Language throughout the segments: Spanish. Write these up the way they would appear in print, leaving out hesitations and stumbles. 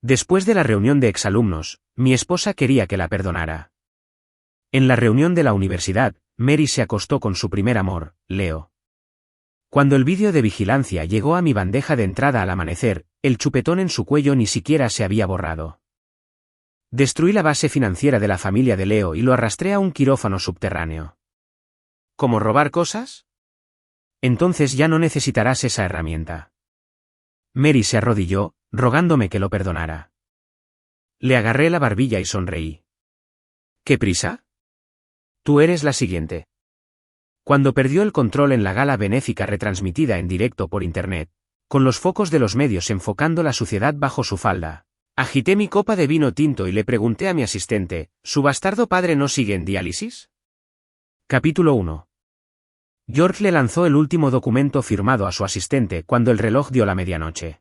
Después de la reunión de exalumnos, mi esposa quería que la perdonara. En la reunión de la universidad, Mary se acostó con su primer amor, Leo. Cuando el vídeo de vigilancia llegó a mi bandeja de entrada al amanecer, el chupetón en su cuello ni siquiera se había borrado. Destruí la base financiera de la familia de Leo y lo arrastré a un quirófano subterráneo. ¿Cómo robar cosas? Entonces ya no necesitarás esa herramienta. Mary se arrodilló, rogándome que lo perdonara. Le agarré la barbilla y sonreí. ¿Qué prisa? Tú eres la siguiente. Cuando perdió el control en la gala benéfica retransmitida en directo por internet, con los focos de los medios enfocando la suciedad bajo su falda, agité mi copa de vino tinto y le pregunté a mi asistente, ¿su bastardo padre no sigue en diálisis? Capítulo 1. George le lanzó el último documento firmado a su asistente cuando el reloj dio la medianoche.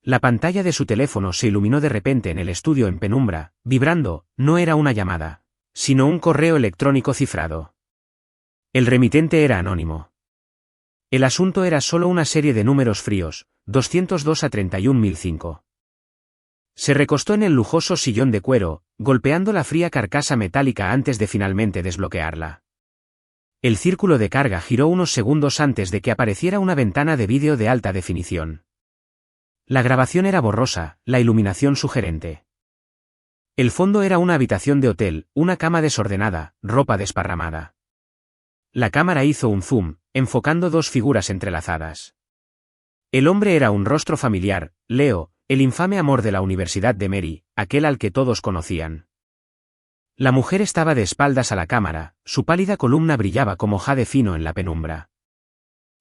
La pantalla de su teléfono se iluminó de repente en el estudio en penumbra, vibrando. No era una llamada, sino un correo electrónico cifrado. El remitente era anónimo. El asunto era solo una serie de números fríos, 202 a 31.005. Se recostó en el lujoso sillón de cuero, golpeando la fría carcasa metálica antes de finalmente desbloquearla. El círculo de carga giró unos segundos antes de que apareciera una ventana de vídeo de alta definición. La grabación era borrosa, la iluminación sugerente. El fondo era una habitación de hotel, una cama desordenada, ropa desparramada. La cámara hizo un zoom, enfocando dos figuras entrelazadas. El hombre era un rostro familiar, Leo, el infame amor de la Universidad de Mary, aquel al que todos conocían. La mujer estaba de espaldas a la cámara, su pálida columna brillaba como jade fino en la penumbra.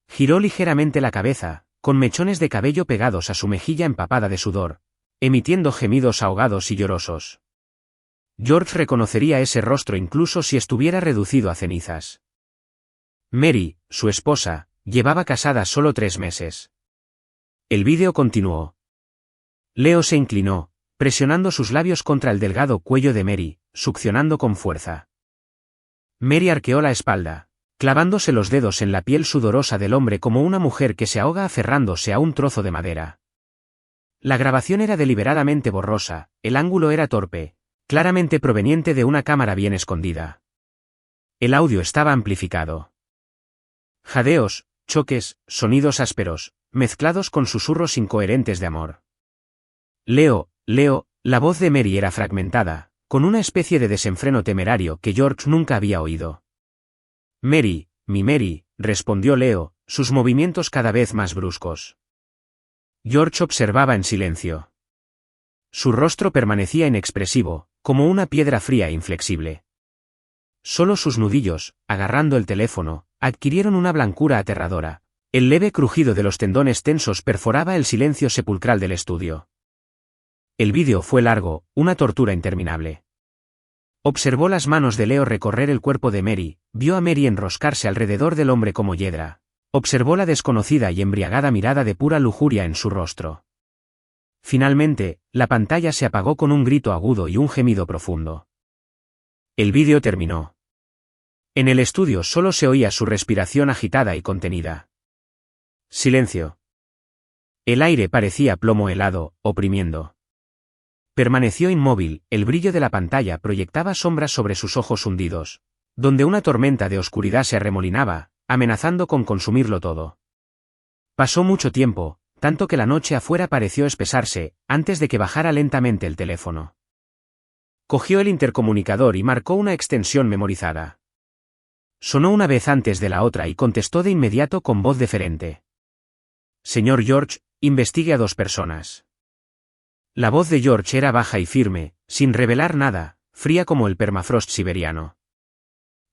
Giró ligeramente la cabeza, con mechones de cabello pegados a su mejilla empapada de sudor, emitiendo gemidos ahogados y llorosos. George reconocería ese rostro incluso si estuviera reducido a cenizas. Mary, su esposa, llevaba casada solo 3 meses. El vídeo continuó. Leo se inclinó, presionando sus labios contra el delgado cuello de Mary, succionando con fuerza. Mary arqueó la espalda, clavándose los dedos en la piel sudorosa del hombre como una mujer que se ahoga aferrándose a un trozo de madera. La grabación era deliberadamente borrosa, el ángulo era torpe, claramente proveniente de una cámara bien escondida. El audio estaba amplificado. Jadeos, choques, sonidos ásperos, mezclados con susurros incoherentes de amor. Leo, la voz de Mary era fragmentada, con una especie de desenfreno temerario que George nunca había oído. Mary, mi Mary, respondió Leo, sus movimientos cada vez más bruscos. George observaba en silencio. Su rostro permanecía inexpresivo, como una piedra fría e inflexible. Solo sus nudillos, agarrando el teléfono, adquirieron una blancura aterradora. El leve crujido de los tendones tensos perforaba el silencio sepulcral del estudio. El vídeo fue largo, una tortura interminable. Observó las manos de Leo recorrer el cuerpo de Mary, vio a Mary enroscarse alrededor del hombre como hiedra. Observó la desconocida y embriagada mirada de pura lujuria en su rostro. Finalmente, la pantalla se apagó con un grito agudo y un gemido profundo. El vídeo terminó. En el estudio solo se oía su respiración agitada y contenida. Silencio. El aire parecía plomo helado, oprimiendo. Permaneció inmóvil, el brillo de la pantalla proyectaba sombras sobre sus ojos hundidos, donde una tormenta de oscuridad se arremolinaba, amenazando con consumirlo todo. Pasó mucho tiempo, tanto que la noche afuera pareció espesarse, antes de que bajara lentamente el teléfono. Cogió el intercomunicador y marcó una extensión memorizada. Sonó una vez antes de la otra y contestó de inmediato con voz deferente. Señor George, investigue a 2 personas. La voz de George era baja y firme, sin revelar nada, fría como el permafrost siberiano.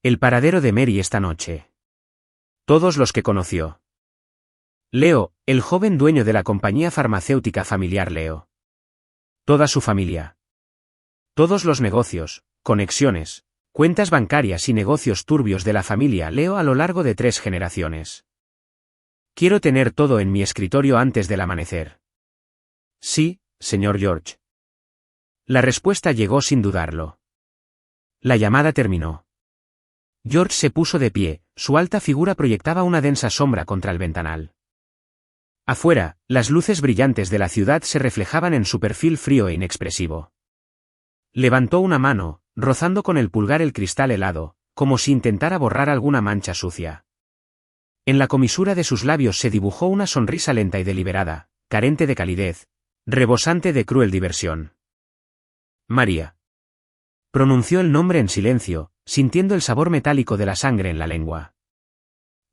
El paradero de Mary esta noche. Todos los que conoció. Leo, el joven dueño de la compañía farmacéutica familiar Leo. Toda su familia. Todos los negocios, conexiones, cuentas bancarias y negocios turbios de la familia Leo a lo largo de 3 generaciones. Quiero tener todo en mi escritorio antes del amanecer. Sí, señor George. La respuesta llegó sin dudarlo. La llamada terminó. George se puso de pie, su alta figura proyectaba una densa sombra contra el ventanal. Afuera, las luces brillantes de la ciudad se reflejaban en su perfil frío e inexpresivo. Levantó una mano, rozando con el pulgar el cristal helado, como si intentara borrar alguna mancha sucia. En la comisura de sus labios se dibujó una sonrisa lenta y deliberada, carente de calidez, rebosante de cruel diversión. María. Pronunció el nombre en silencio, sintiendo el sabor metálico de la sangre en la lengua.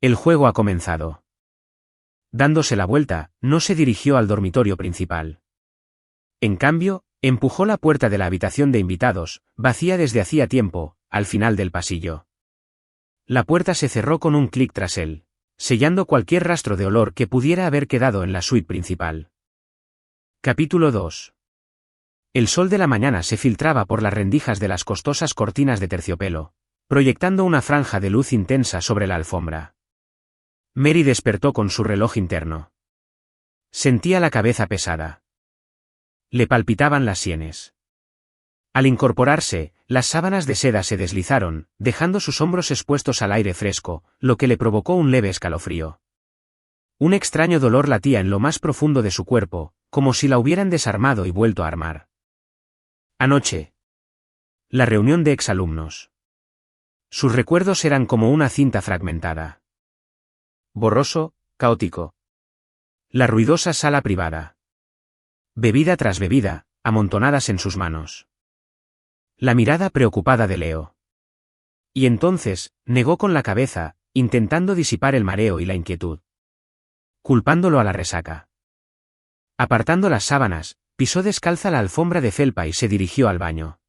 El juego ha comenzado. Dándose la vuelta, no se dirigió al dormitorio principal. En cambio, empujó la puerta de la habitación de invitados, vacía desde hacía tiempo, al final del pasillo. La puerta se cerró con un clic tras él, sellando cualquier rastro de olor que pudiera haber quedado en la suite principal. Capítulo 2. El sol de la mañana se filtraba por las rendijas de las costosas cortinas de terciopelo, proyectando una franja de luz intensa sobre la alfombra. Mary despertó con su reloj interno. Sentía la cabeza pesada. Le palpitaban las sienes. Al incorporarse, las sábanas de seda se deslizaron, dejando sus hombros expuestos al aire fresco, lo que le provocó un leve escalofrío. Un extraño dolor latía en lo más profundo de su cuerpo, como si la hubieran desarmado y vuelto a armar. Anoche. La reunión de exalumnos. Sus recuerdos eran como una cinta fragmentada. Borroso, caótico. La ruidosa sala privada. Bebida tras bebida, amontonadas en sus manos. La mirada preocupada de Leo. Y entonces, negó con la cabeza, intentando disipar el mareo y la inquietud. Culpándolo a la resaca. Apartando las sábanas, pisó descalza la alfombra de felpa y se dirigió al baño.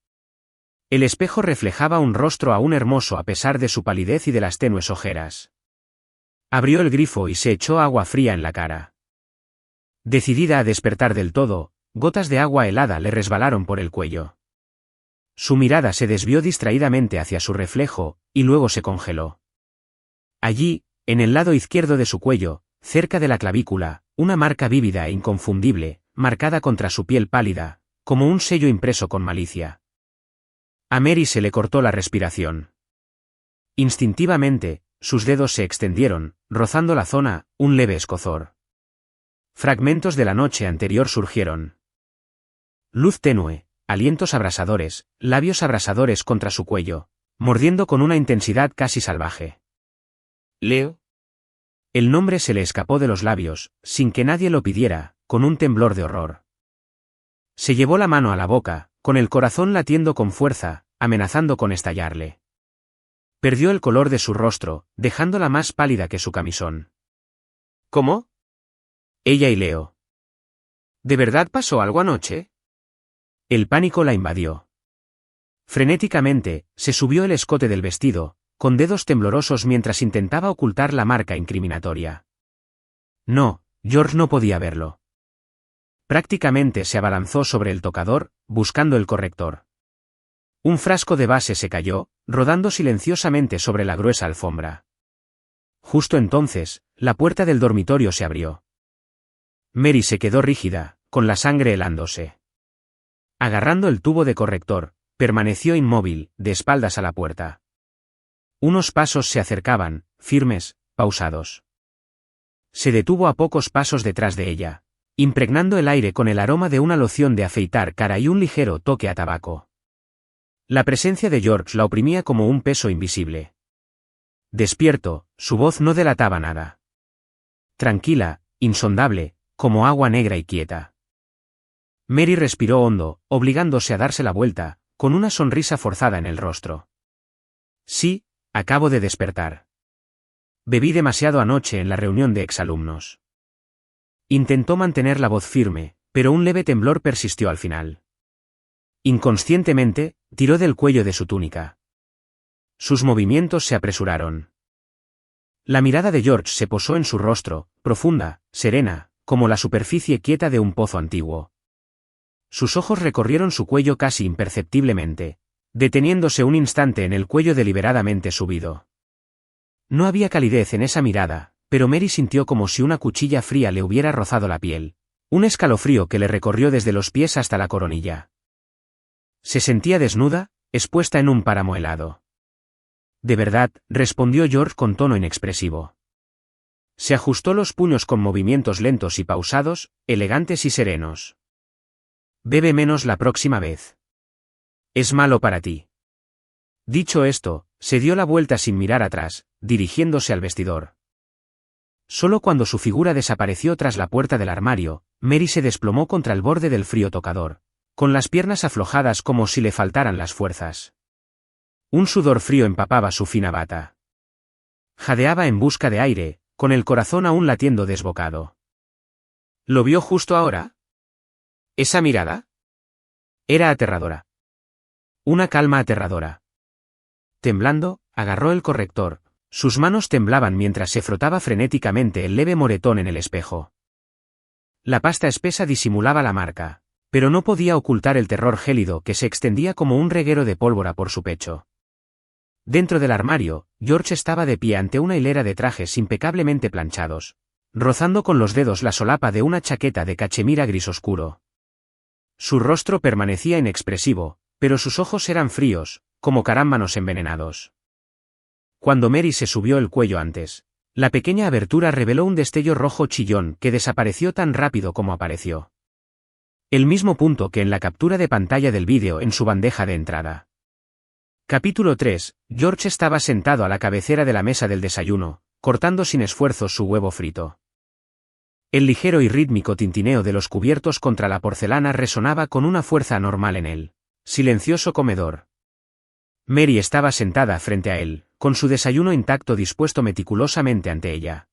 El espejo reflejaba un rostro aún hermoso a pesar de su palidez y de las tenues ojeras. Abrió el grifo y se echó agua fría en la cara. Decidida a despertar del todo, gotas de agua helada le resbalaron por el cuello. Su mirada se desvió distraídamente hacia su reflejo, y luego se congeló. Allí, en el lado izquierdo de su cuello, cerca de la clavícula, una marca vívida e inconfundible, marcada contra su piel pálida, como un sello impreso con malicia. A Mary se le cortó la respiración. Instintivamente, sus dedos se extendieron, rozando la zona, un leve escozor. Fragmentos de la noche anterior surgieron. Luz tenue, alientos abrasadores, labios abrasadores contra su cuello, mordiendo con una intensidad casi salvaje. ¿Leo? El nombre se le escapó de los labios, sin que nadie lo pidiera, con un temblor de horror. Se llevó la mano a la boca, con el corazón latiendo con fuerza, amenazando con estallarle. Perdió el color de su rostro, dejándola más pálida que su camisón. ¿Cómo? Ella y Leo. ¿De verdad pasó algo anoche? El pánico la invadió. Frenéticamente, se subió el escote del vestido, con dedos temblorosos mientras intentaba ocultar la marca incriminatoria. No, George no podía verlo. Prácticamente se abalanzó sobre el tocador, buscando el corrector. Un frasco de base se cayó, rodando silenciosamente sobre la gruesa alfombra. Justo entonces, la puerta del dormitorio se abrió. Mary se quedó rígida, con la sangre helándose. Agarrando el tubo de corrector, permaneció inmóvil, de espaldas a la puerta. Unos pasos se acercaban, firmes, pausados. Se detuvo a pocos pasos detrás de ella, impregnando el aire con el aroma de una loción de afeitar cara y un ligero toque a tabaco. La presencia de George la oprimía como un peso invisible. Despierto, su voz no delataba nada. Tranquila, insondable, como agua negra y quieta. Mary respiró hondo, obligándose a darse la vuelta, con una sonrisa forzada en el rostro. Sí, acabo de despertar. Bebí demasiado anoche en la reunión de exalumnos. Intentó mantener la voz firme, pero un leve temblor persistió al final. Inconscientemente, tiró del cuello de su túnica. Sus movimientos se apresuraron. La mirada de George se posó en su rostro, profunda, serena, como la superficie quieta de un pozo antiguo. Sus ojos recorrieron su cuello casi imperceptiblemente, deteniéndose un instante en el cuello deliberadamente subido. No había calidez en esa mirada, pero Mary sintió como si una cuchilla fría le hubiera rozado la piel, un escalofrío que le recorrió desde los pies hasta la coronilla. Se sentía desnuda, expuesta en un páramo helado. De verdad, respondió George con tono inexpresivo. Se ajustó los puños con movimientos lentos y pausados, elegantes y serenos. Bebe menos la próxima vez. Es malo para ti. Dicho esto, se dio la vuelta sin mirar atrás, dirigiéndose al vestidor. Solo cuando su figura desapareció tras la puerta del armario, Mary se desplomó contra el borde del frío tocador, con las piernas aflojadas como si le faltaran las fuerzas. Un sudor frío empapaba su fina bata. Jadeaba en busca de aire, con el corazón aún latiendo desbocado. ¿Lo vio justo ahora? ¿Esa mirada? Era aterradora. Una calma aterradora. Temblando, agarró el corrector. Sus manos temblaban mientras se frotaba frenéticamente el leve moretón en el espejo. La pasta espesa disimulaba la marca, pero no podía ocultar el terror gélido que se extendía como un reguero de pólvora por su pecho. Dentro del armario, George estaba de pie ante una hilera de trajes impecablemente planchados, rozando con los dedos la solapa de una chaqueta de cachemira gris oscuro. Su rostro permanecía inexpresivo, pero sus ojos eran fríos, como carámbanos envenenados. Cuando Mary se subió el cuello antes, la pequeña abertura reveló un destello rojo chillón que desapareció tan rápido como apareció. El mismo punto que en la captura de pantalla del vídeo en su bandeja de entrada. Capítulo 3. George estaba sentado a la cabecera de la mesa del desayuno, cortando sin esfuerzo su huevo frito. El ligero y rítmico tintineo de los cubiertos contra la porcelana resonaba con una fuerza anormal en el silencioso comedor. Mary estaba sentada frente a él, con su desayuno intacto dispuesto meticulosamente ante ella.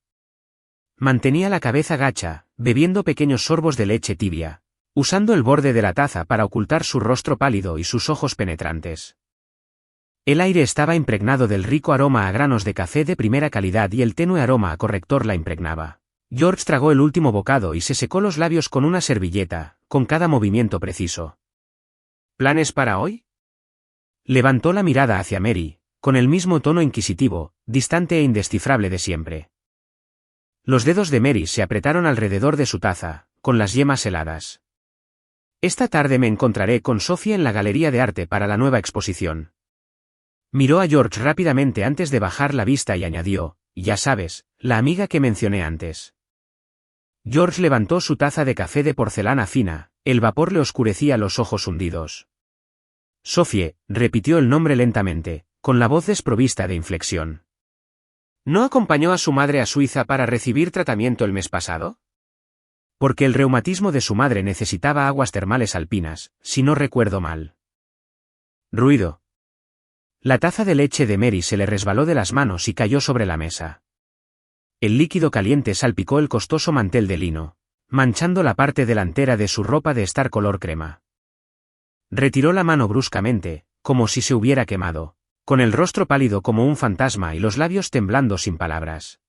Mantenía la cabeza gacha, bebiendo pequeños sorbos de leche tibia, usando el borde de la taza para ocultar su rostro pálido y sus ojos penetrantes. El aire estaba impregnado del rico aroma a granos de café de primera calidad y el tenue aroma a corrector la impregnaba. George tragó el último bocado y se secó los labios con una servilleta, con cada movimiento preciso. ¿Planes para hoy? Levantó la mirada hacia Mary, con el mismo tono inquisitivo, distante e indescifrable de siempre. Los dedos de Mary se apretaron alrededor de su taza, con las yemas heladas. Esta tarde me encontraré con Sophie en la galería de arte para la nueva exposición. Miró a George rápidamente antes de bajar la vista y añadió, ya sabes, la amiga que mencioné antes. George levantó su taza de café de porcelana fina, el vapor le oscurecía los ojos hundidos. Sophie, repitió el nombre lentamente, con la voz desprovista de inflexión. ¿No acompañó a su madre a Suiza para recibir tratamiento el mes pasado? Porque el reumatismo de su madre necesitaba aguas termales alpinas, si no recuerdo mal. Ruido. La taza de leche de Mary se le resbaló de las manos y cayó sobre la mesa. El líquido caliente salpicó el costoso mantel de lino, manchando la parte delantera de su ropa de estar color crema. Retiró la mano bruscamente, como si se hubiera quemado, con el rostro pálido como un fantasma y los labios temblando sin palabras.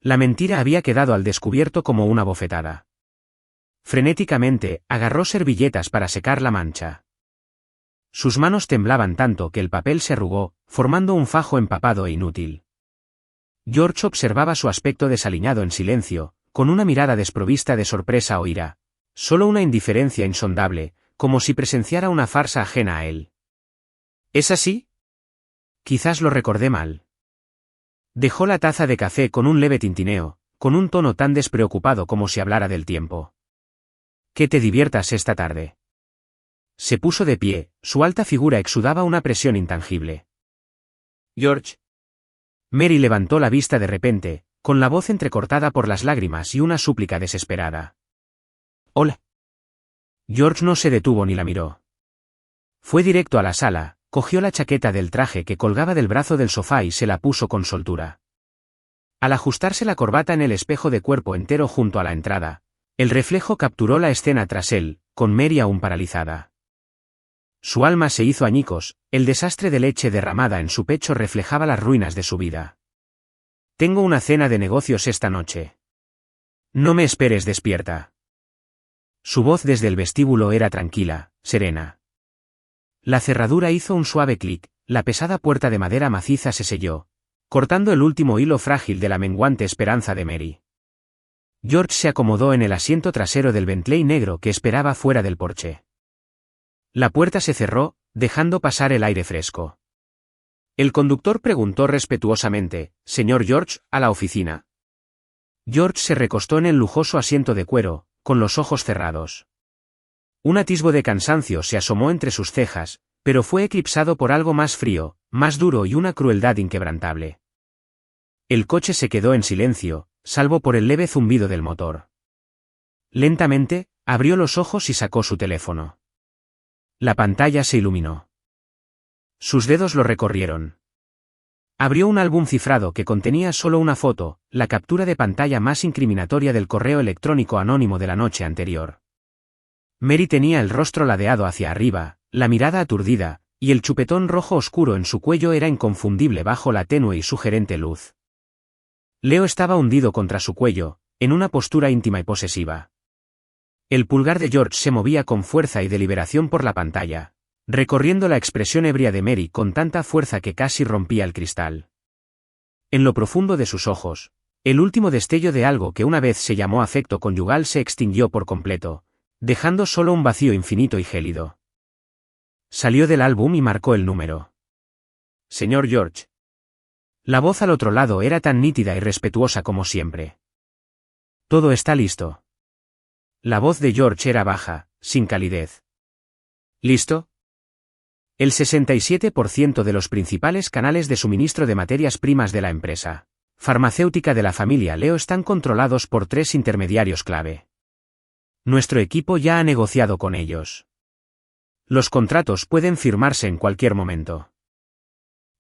La mentira había quedado al descubierto como una bofetada. Frenéticamente, agarró servilletas para secar la mancha. Sus manos temblaban tanto que el papel se arrugó, formando un fajo empapado e inútil. George observaba su aspecto desaliñado en silencio, con una mirada desprovista de sorpresa o ira, solo una indiferencia insondable, como si presenciara una farsa ajena a él. ¿Es así? Quizás lo recordé mal. Dejó la taza de café con un leve tintineo, con un tono tan despreocupado como si hablara del tiempo. Que te diviertas esta tarde. Se puso de pie, su alta figura exudaba una presión intangible. George. Mary levantó la vista de repente, con la voz entrecortada por las lágrimas y una súplica desesperada. Hola. George no se detuvo ni la miró. Fue directo a la sala, cogió la chaqueta del traje que colgaba del brazo del sofá y se la puso con soltura. Al ajustarse la corbata en el espejo de cuerpo entero junto a la entrada, el reflejo capturó la escena tras él, con Mary aún paralizada. Su alma se hizo añicos, el desastre de leche derramada en su pecho reflejaba las ruinas de su vida. Tengo una cena de negocios esta noche. No me esperes despierta. Su voz desde el vestíbulo era tranquila, serena. La cerradura hizo un suave clic, la pesada puerta de madera maciza se selló, cortando el último hilo frágil de la menguante esperanza de Mary. George se acomodó en el asiento trasero del Bentley negro que esperaba fuera del porche. La puerta se cerró, dejando pasar el aire fresco. El conductor preguntó respetuosamente, «Señor George, ¿a la oficina?» George se recostó en el lujoso asiento de cuero, con los ojos cerrados. Un atisbo de cansancio se asomó entre sus cejas, pero fue eclipsado por algo más frío, más duro y una crueldad inquebrantable. El coche se quedó en silencio, salvo por el leve zumbido del motor. Lentamente, abrió los ojos y sacó su teléfono. La pantalla se iluminó. Sus dedos lo recorrieron. Abrió un álbum cifrado que contenía solo una foto, la captura de pantalla más incriminatoria del correo electrónico anónimo de la noche anterior. Mary tenía el rostro ladeado hacia arriba, la mirada aturdida, y el chupetón rojo oscuro en su cuello era inconfundible bajo la tenue y sugerente luz. Leo estaba hundido contra su cuello, en una postura íntima y posesiva. El pulgar de George se movía con fuerza y deliberación por la pantalla, recorriendo la expresión ebria de Mary con tanta fuerza que casi rompía el cristal. En lo profundo de sus ojos, el último destello de algo que una vez se llamó afecto conyugal se extinguió por completo, dejando solo un vacío infinito y gélido. Salió del álbum y marcó el número. Señor George. La voz al otro lado era tan nítida y respetuosa como siempre. Todo está listo. La voz de George era baja, sin calidez. ¿Listo? El 67% de los principales canales de suministro de materias primas de la empresa farmacéutica de la familia Leo están controlados por 3 intermediarios clave. Nuestro equipo ya ha negociado con ellos. Los contratos pueden firmarse en cualquier momento.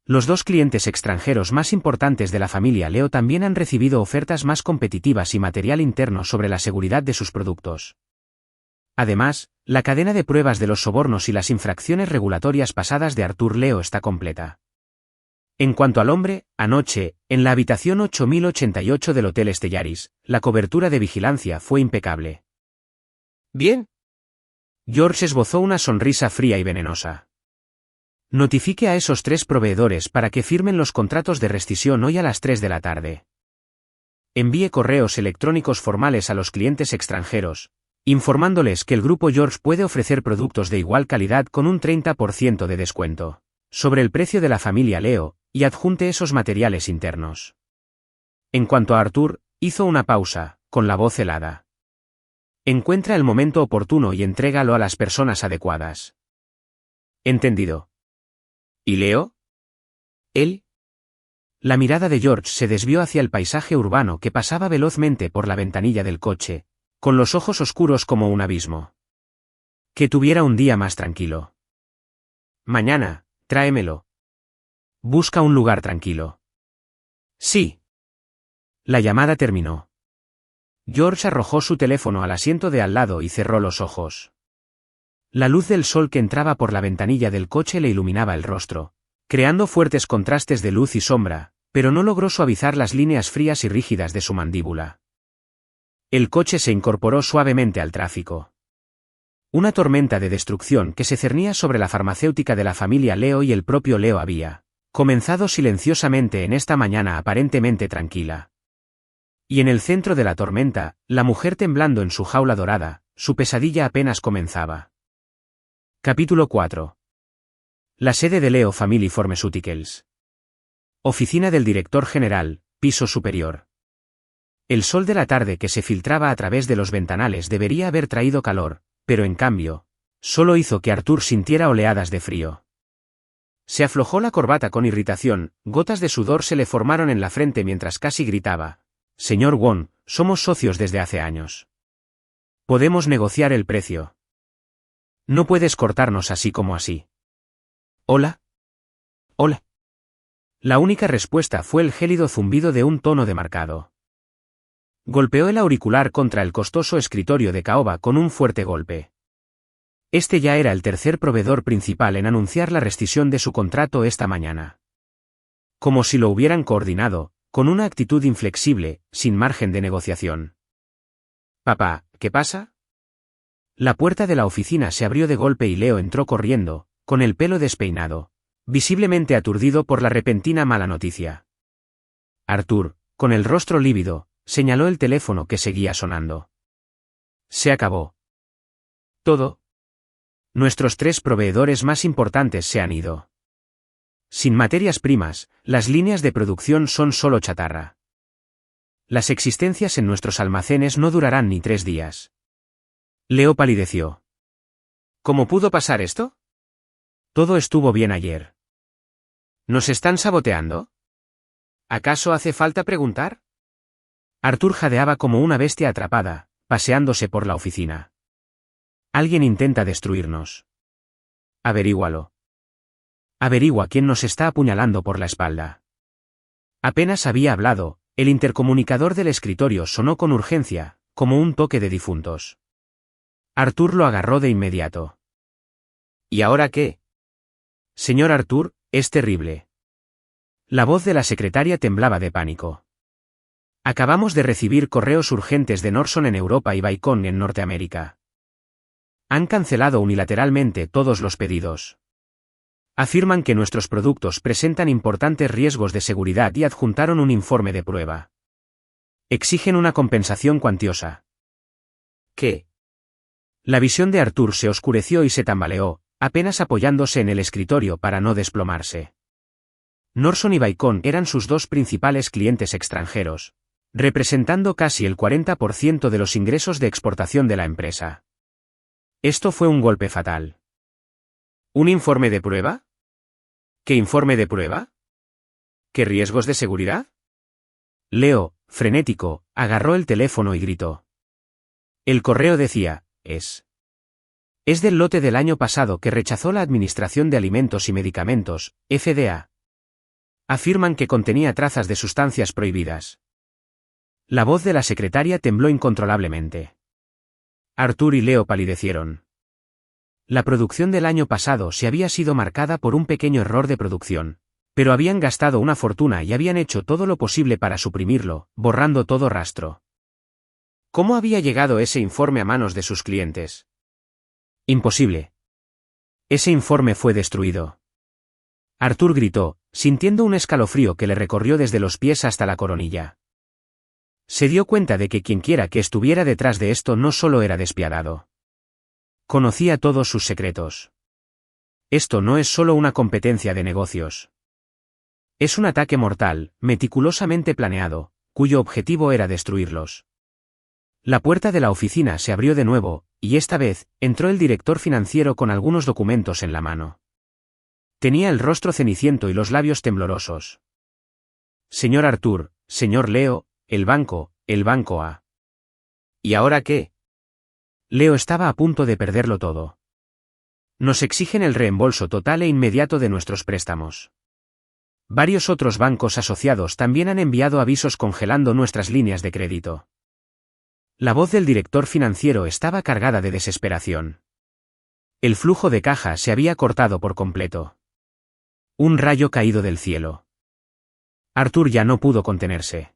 Los 2 clientes extranjeros más importantes de la familia Leo también han recibido ofertas más competitivas y material interno sobre la seguridad de sus productos. Además, la cadena de pruebas de los sobornos y las infracciones regulatorias pasadas de Arthur Leo está completa. En cuanto al hombre, anoche, en la habitación 8088 del Hotel Stellaris, la cobertura de vigilancia fue impecable. Bien. George esbozó una sonrisa fría y venenosa. Notifique a esos 3 proveedores para que firmen los contratos de rescisión hoy a las 3 de la tarde. Envíe correos electrónicos formales a los clientes extranjeros, informándoles que el grupo George puede ofrecer productos de igual calidad con un 30% de descuento sobre el precio de la familia Leo, y adjunte esos materiales internos. En cuanto a Arthur, hizo una pausa, con la voz helada. Encuentra el momento oportuno y entrégalo a las personas adecuadas. Entendido. ¿Y Leo? ¿Él? La mirada de George se desvió hacia el paisaje urbano que pasaba velozmente por la ventanilla del coche, con los ojos oscuros como un abismo. Que tuviera un día más tranquilo. Mañana, tráemelo. Busca un lugar tranquilo. Sí. La llamada terminó. George arrojó su teléfono al asiento de al lado y cerró los ojos. La luz del sol que entraba por la ventanilla del coche le iluminaba el rostro, creando fuertes contrastes de luz y sombra, pero no logró suavizar las líneas frías y rígidas de su mandíbula. El coche se incorporó suavemente al tráfico. Una tormenta de destrucción que se cernía sobre la farmacéutica de la familia Leo y el propio Leo había comenzado silenciosamente en esta mañana aparentemente tranquila. Y en el centro de la tormenta, la mujer temblando en su jaula dorada, su pesadilla apenas comenzaba. Capítulo 4. La sede de Leo Family Pharmaceuticals. Oficina del director general, piso superior. El sol de la tarde que se filtraba a través de los ventanales debería haber traído calor, pero en cambio, solo hizo que Arthur sintiera oleadas de frío. Se aflojó la corbata con irritación, gotas de sudor se le formaron en la frente mientras casi gritaba: «Señor Wong, somos socios desde hace años. Podemos negociar el precio. No puedes cortarnos así como así». «¿Hola? Hola». La única respuesta fue el gélido zumbido de un tono demarcado. Golpeó el auricular contra el costoso escritorio de caoba con un fuerte golpe. Este ya era el tercer proveedor principal en anunciar la rescisión de su contrato esta mañana. Como si lo hubieran coordinado, con una actitud inflexible, sin margen de negociación. «Papá, ¿qué pasa?». La puerta de la oficina se abrió de golpe y Leo entró corriendo, con el pelo despeinado, visiblemente aturdido por la repentina mala noticia. Arthur, con el rostro lívido, señaló el teléfono que seguía sonando. «Se acabó. Todo. Nuestros 3 proveedores más importantes se han ido. Sin materias primas, las líneas de producción son solo chatarra. Las existencias en nuestros almacenes no durarán ni 3 días. Leo palideció. ¿Cómo pudo pasar esto? Todo estuvo bien ayer. ¿Nos están saboteando? ¿Acaso hace falta preguntar? Arthur jadeaba como una bestia atrapada, paseándose por la oficina. Alguien intenta destruirnos. Averígualo. Averigua quién nos está apuñalando por la espalda. Apenas había hablado, el intercomunicador del escritorio sonó con urgencia, como un toque de difuntos. Arthur lo agarró de inmediato. ¿Y ahora qué? Señor Arthur, es terrible. La voz de la secretaria temblaba de pánico. Acabamos de recibir correos urgentes de Norson en Europa y Vicon en Norteamérica. Han cancelado unilateralmente todos los pedidos. Afirman que nuestros productos presentan importantes riesgos de seguridad y adjuntaron un informe de prueba. Exigen una compensación cuantiosa. ¿Qué? La visión de Arthur se oscureció y se tambaleó, apenas apoyándose en el escritorio para no desplomarse. Norson y Vicon eran sus dos principales clientes extranjeros, representando casi el 40% de los ingresos de exportación de la empresa. Esto fue un golpe fatal. ¿Un informe de prueba? ¿Qué informe de prueba? ¿Qué riesgos de seguridad? Leo, frenético, agarró el teléfono y gritó. El correo decía, Es del lote del año pasado que rechazó la Administración de Alimentos y Medicamentos, FDA. Afirman que contenía trazas de sustancias prohibidas. La voz de la secretaria tembló incontrolablemente. Arthur y Leo palidecieron. La producción del año pasado se había sido marcada por un pequeño error de producción, pero habían gastado una fortuna y habían hecho todo lo posible para suprimirlo, borrando todo rastro. ¿Cómo había llegado ese informe a manos de sus clientes? Imposible. Ese informe fue destruido. Arthur gritó, sintiendo un escalofrío que le recorrió desde los pies hasta la coronilla. Se dio cuenta de que quienquiera que estuviera detrás de esto no solo era despiadado. Conocía todos sus secretos. Esto no es solo una competencia de negocios. Es un ataque mortal, meticulosamente planeado, cuyo objetivo era destruirlos. La puerta de la oficina se abrió de nuevo, y esta vez, entró el director financiero con algunos documentos en la mano. Tenía el rostro ceniciento y los labios temblorosos. Señor Arthur, señor Leo, el banco A. ¿Y ahora qué? Leo estaba a punto de perderlo todo. Nos exigen el reembolso total e inmediato de nuestros préstamos. Varios otros bancos asociados también han enviado avisos congelando nuestras líneas de crédito. La voz del director financiero estaba cargada de desesperación. El flujo de caja se había cortado por completo. Un rayo caído del cielo. Arthur ya no pudo contenerse.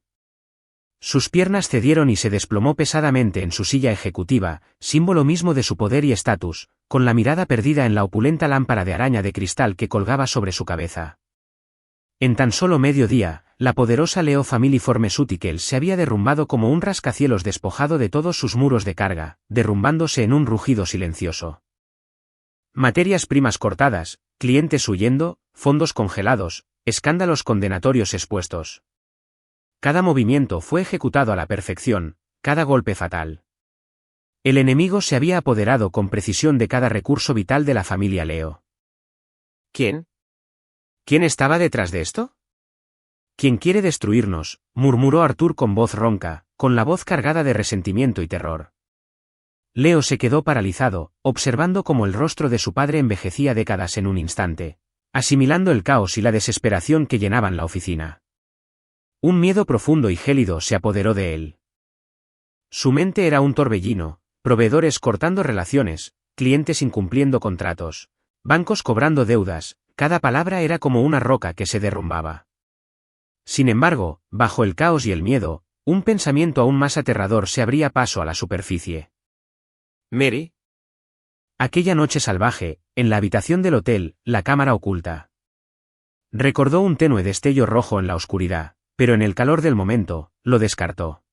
Sus piernas cedieron y se desplomó pesadamente en su silla ejecutiva, símbolo mismo de su poder y estatus, con la mirada perdida en la opulenta lámpara de araña de cristal que colgaba sobre su cabeza. En tan solo medio día, la poderosa Leo Family Pharmaceuticals se había derrumbado como un rascacielos despojado de todos sus muros de carga, derrumbándose en un rugido silencioso. Materias primas cortadas, clientes huyendo, fondos congelados, escándalos condenatorios expuestos. Cada movimiento fue ejecutado a la perfección, cada golpe fatal. El enemigo se había apoderado con precisión de cada recurso vital de la familia Leo. ¿Quién? ¿Quién estaba detrás de esto? Quien quiere destruirnos, murmuró Arthur con voz ronca, con la voz cargada de resentimiento y terror. Leo se quedó paralizado, observando cómo el rostro de su padre envejecía décadas en un instante, asimilando el caos y la desesperación que llenaban la oficina. Un miedo profundo y gélido se apoderó de él. Su mente era un torbellino, proveedores cortando relaciones, clientes incumpliendo contratos, bancos cobrando deudas, cada palabra era como una roca que se derrumbaba. Sin embargo, bajo el caos y el miedo, un pensamiento aún más aterrador se abría paso a la superficie. ¿Mary? Aquella noche salvaje, en la habitación del hotel, la cámara oculta. Recordó un tenue destello rojo en la oscuridad, pero en el calor del momento, lo descartó.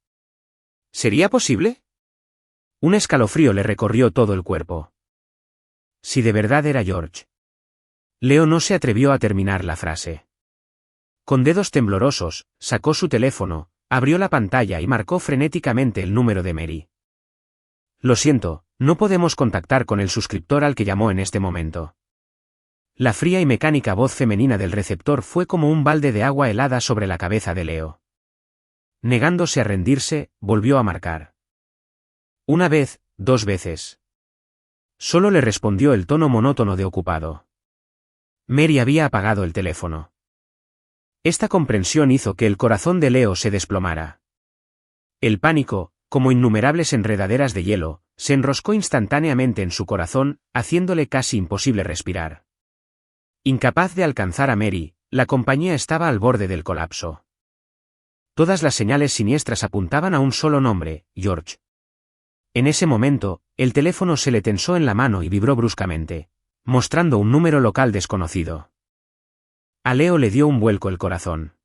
¿Sería posible? Un escalofrío le recorrió todo el cuerpo. Si de verdad era George. Leo no se atrevió a terminar la frase. Con dedos temblorosos, sacó su teléfono, abrió la pantalla y marcó frenéticamente el número de Mary. Lo siento, no podemos contactar con el suscriptor al que llamó en este momento. La fría y mecánica voz femenina del receptor fue como un balde de agua helada sobre la cabeza de Leo. Negándose a rendirse, volvió a marcar. Una vez, 2 veces. Solo le respondió el tono monótono de ocupado. Mary había apagado el teléfono. Esta comprensión hizo que el corazón de Leo se desplomara. El pánico, como innumerables enredaderas de hielo, se enroscó instantáneamente en su corazón, haciéndole casi imposible respirar. Incapaz de alcanzar a Mary, la compañía estaba al borde del colapso. Todas las señales siniestras apuntaban a un solo nombre, George. En ese momento, el teléfono se le tensó en la mano y vibró bruscamente, mostrando un número local desconocido. A Leo le dio un vuelco el corazón.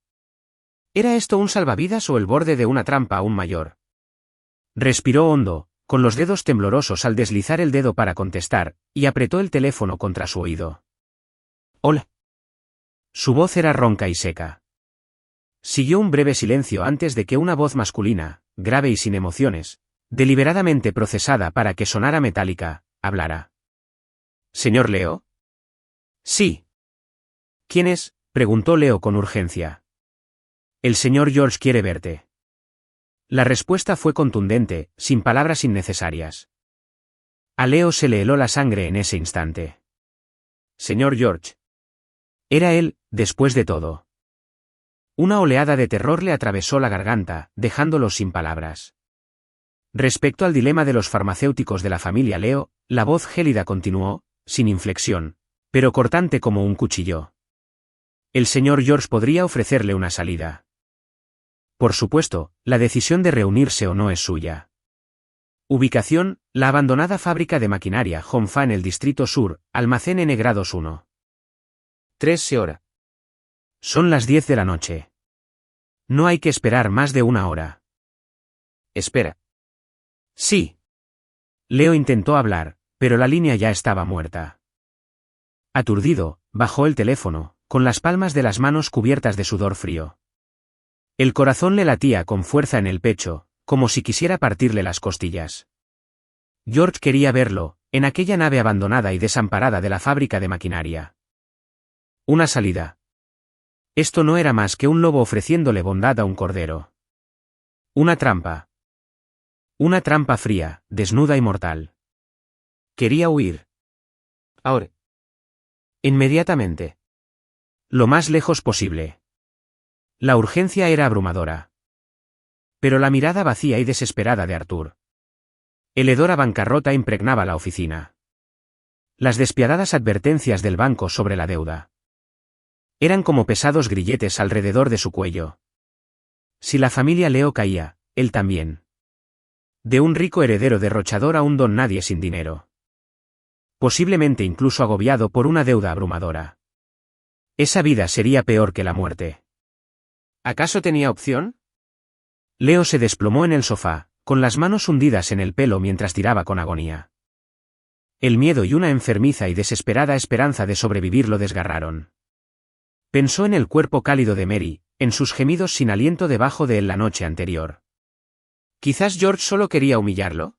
¿Era esto un salvavidas o el borde de una trampa aún mayor? Respiró hondo, con los dedos temblorosos al deslizar el dedo para contestar, y apretó el teléfono contra su oído. «Hola». Su voz era ronca y seca. Siguió un breve silencio antes de que una voz masculina, grave y sin emociones, deliberadamente procesada para que sonara metálica, hablara. «¿Señor Leo?» «Sí». «¿Quién es?», preguntó Leo con urgencia. «El señor George quiere verte». La respuesta fue contundente, sin palabras innecesarias. A Leo se le heló la sangre en ese instante. «Señor George». Era él, después de todo. Una oleada de terror le atravesó la garganta, dejándolo sin palabras. Respecto al dilema de los farmacéuticos de la familia Leo, la voz gélida continuó, sin inflexión, pero cortante como un cuchillo. El señor George podría ofrecerle una salida. Por supuesto, la decisión de reunirse o no es suya. Ubicación: la abandonada fábrica de maquinaria Honfa en el Distrito Sur, Almacén N grados 1. 3 hora. Son las 10 de la noche. No hay que esperar más de 1 hora. Espera. Sí. Leo intentó hablar, pero la línea ya estaba muerta. Aturdido, bajó el teléfono, con las palmas de las manos cubiertas de sudor frío. El corazón le latía con fuerza en el pecho, como si quisiera partirle las costillas. George quería verlo, en aquella nave abandonada y desamparada de la fábrica de maquinaria. Una salida. Esto no era más que un lobo ofreciéndole bondad a un cordero. Una trampa. Una trampa fría, desnuda y mortal. Quería huir. Ahora. Inmediatamente. Lo más lejos posible. La urgencia era abrumadora. Pero la mirada vacía y desesperada de Arthur. El hedor a bancarrota impregnaba la oficina. Las despiadadas advertencias del banco sobre la deuda. Eran como pesados grilletes alrededor de su cuello. Si la familia Leo caía, él también. De un rico heredero derrochador a un don nadie sin dinero. Posiblemente incluso agobiado por una deuda abrumadora. Esa vida sería peor que la muerte. ¿Acaso tenía opción? Leo se desplomó en el sofá, con las manos hundidas en el pelo mientras tiraba con agonía. El miedo y una enfermiza y desesperada esperanza de sobrevivir lo desgarraron. Pensó en el cuerpo cálido de Mary, en sus gemidos sin aliento debajo de él la noche anterior. ¿Quizás George solo quería humillarlo?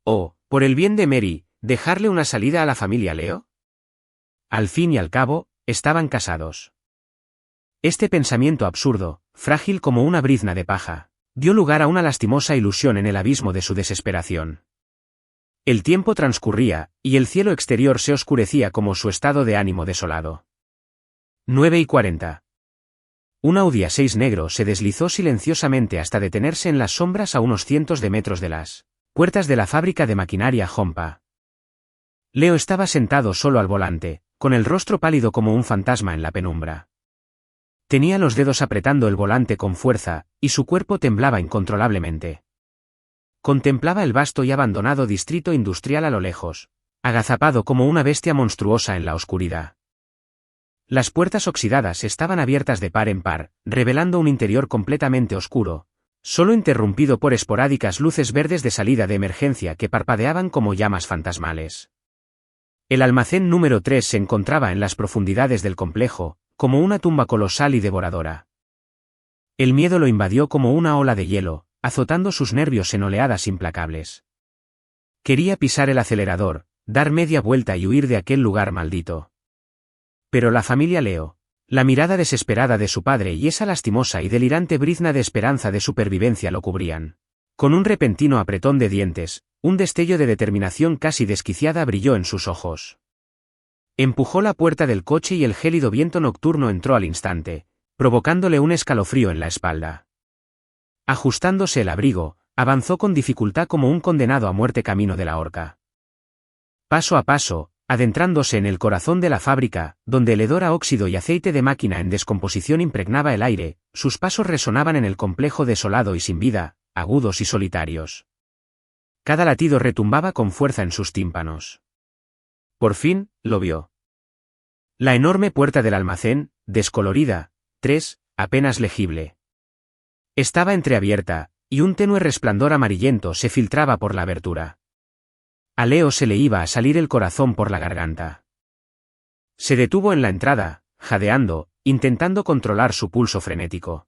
¿O, por el bien de Mary, dejarle una salida a la familia Leo? Al fin y al cabo, estaban casados. Este pensamiento absurdo, frágil como una brizna de paja, dio lugar a una lastimosa ilusión en el abismo de su desesperación. El tiempo transcurría, y el cielo exterior se oscurecía como su estado de ánimo desolado. 9:40. Un Audi A6 negro se deslizó silenciosamente hasta detenerse en las sombras a unos cientos de metros de las puertas de la fábrica de maquinaria Honpa. Leo estaba sentado solo al volante, con el rostro pálido como un fantasma en la penumbra. Tenía los dedos apretando el volante con fuerza, y su cuerpo temblaba incontrolablemente. Contemplaba el vasto y abandonado distrito industrial a lo lejos, agazapado como una bestia monstruosa en la oscuridad. Las puertas oxidadas estaban abiertas de par en par, revelando un interior completamente oscuro, solo interrumpido por esporádicas luces verdes de salida de emergencia que parpadeaban como llamas fantasmales. El almacén número 3 se encontraba en las profundidades del complejo, como una tumba colosal y devoradora. El miedo lo invadió como una ola de hielo, azotando sus nervios en oleadas implacables. Quería pisar el acelerador, dar media vuelta y huir de aquel lugar maldito. Pero la familia Leo, la mirada desesperada de su padre y esa lastimosa y delirante brizna de esperanza de supervivencia lo cubrían. Con un repentino apretón de dientes, un destello de determinación casi desquiciada brilló en sus ojos. Empujó la puerta del coche y el gélido viento nocturno entró al instante, provocándole un escalofrío en la espalda. Ajustándose el abrigo, avanzó con dificultad como un condenado a muerte camino de la horca. Paso a paso, adentrándose en el corazón de la fábrica, donde el hedor a óxido y aceite de máquina en descomposición impregnaba el aire, sus pasos resonaban en el complejo desolado y sin vida, agudos y solitarios. Cada latido retumbaba con fuerza en sus tímpanos. Por fin, lo vio. La enorme puerta del almacén, descolorida, apenas legible. Estaba entreabierta, y un tenue resplandor amarillento se filtraba por la abertura. A Leo se le iba a salir el corazón por la garganta. Se detuvo en la entrada, jadeando, intentando controlar su pulso frenético.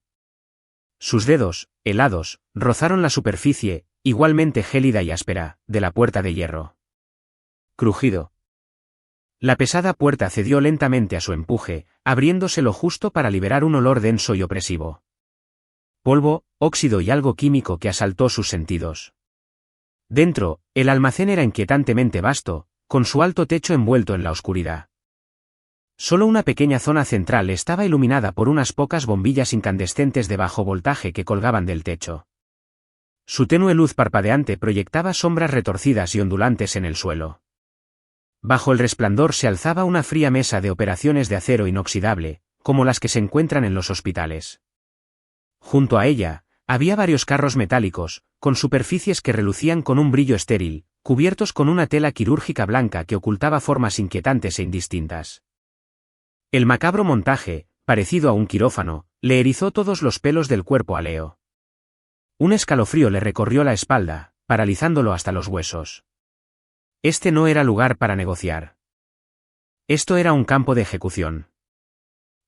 Sus dedos, helados, rozaron la superficie, igualmente gélida y áspera, de la puerta de hierro. Crujido. La pesada puerta cedió lentamente a su empuje, abriéndose lo justo para liberar un olor denso y opresivo. Polvo, óxido y algo químico que asaltó sus sentidos. Dentro, el almacén era inquietantemente vasto, con su alto techo envuelto en la oscuridad. Solo una pequeña zona central estaba iluminada por unas pocas bombillas incandescentes de bajo voltaje que colgaban del techo. Su tenue luz parpadeante proyectaba sombras retorcidas y ondulantes en el suelo. Bajo el resplandor se alzaba una fría mesa de operaciones de acero inoxidable, como las que se encuentran en los hospitales. Junto a ella, había varios carros metálicos, con superficies que relucían con un brillo estéril, cubiertos con una tela quirúrgica blanca que ocultaba formas inquietantes e indistintas. El macabro montaje, parecido a un quirófano, le erizó todos los pelos del cuerpo a Leo. Un escalofrío le recorrió la espalda, paralizándolo hasta los huesos. Este no era lugar para negociar. Esto era un campo de ejecución.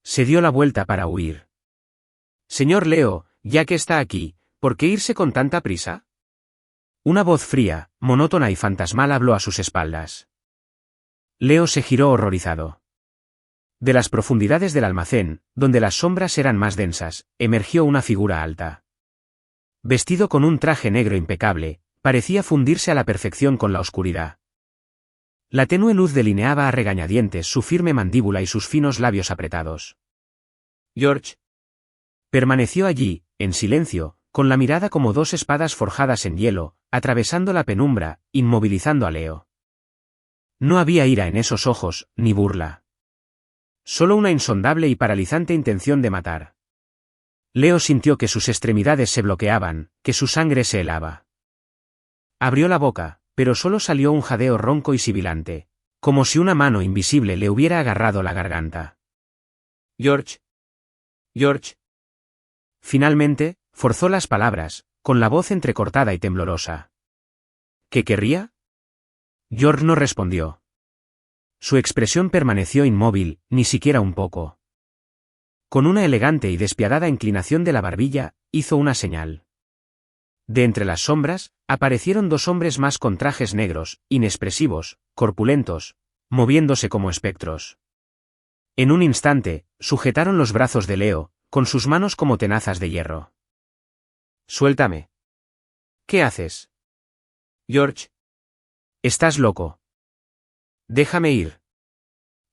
Se dio la vuelta para huir. Señor Leo, ya que está aquí, ¿por qué irse con tanta prisa? Una voz fría, monótona y fantasmal habló a sus espaldas. Leo se giró horrorizado. De las profundidades del almacén, donde las sombras eran más densas, emergió una figura alta. Vestido con un traje negro impecable, parecía fundirse a la perfección con la oscuridad. La tenue luz delineaba a regañadientes su firme mandíbula y sus finos labios apretados. George. Permaneció allí, en silencio, con la mirada como dos espadas forjadas en hielo, atravesando la penumbra, inmovilizando a Leo. No había ira en esos ojos, ni burla. Solo una insondable y paralizante intención de matar. Leo sintió que sus extremidades se bloqueaban, que su sangre se helaba. Abrió la boca, pero solo salió un jadeo ronco y sibilante, como si una mano invisible le hubiera agarrado la garganta. George. George. Finalmente, forzó las palabras, con la voz entrecortada y temblorosa. ¿Qué querría? George no respondió. Su expresión permaneció inmóvil, ni siquiera un poco. Con una elegante y despiadada inclinación de la barbilla, hizo una señal. De entre las sombras, aparecieron dos hombres más con trajes negros, inexpresivos, corpulentos, moviéndose como espectros. En un instante, sujetaron los brazos de Leo, con sus manos como tenazas de hierro. Suéltame. ¿Qué haces? George. Estás loco. Déjame ir.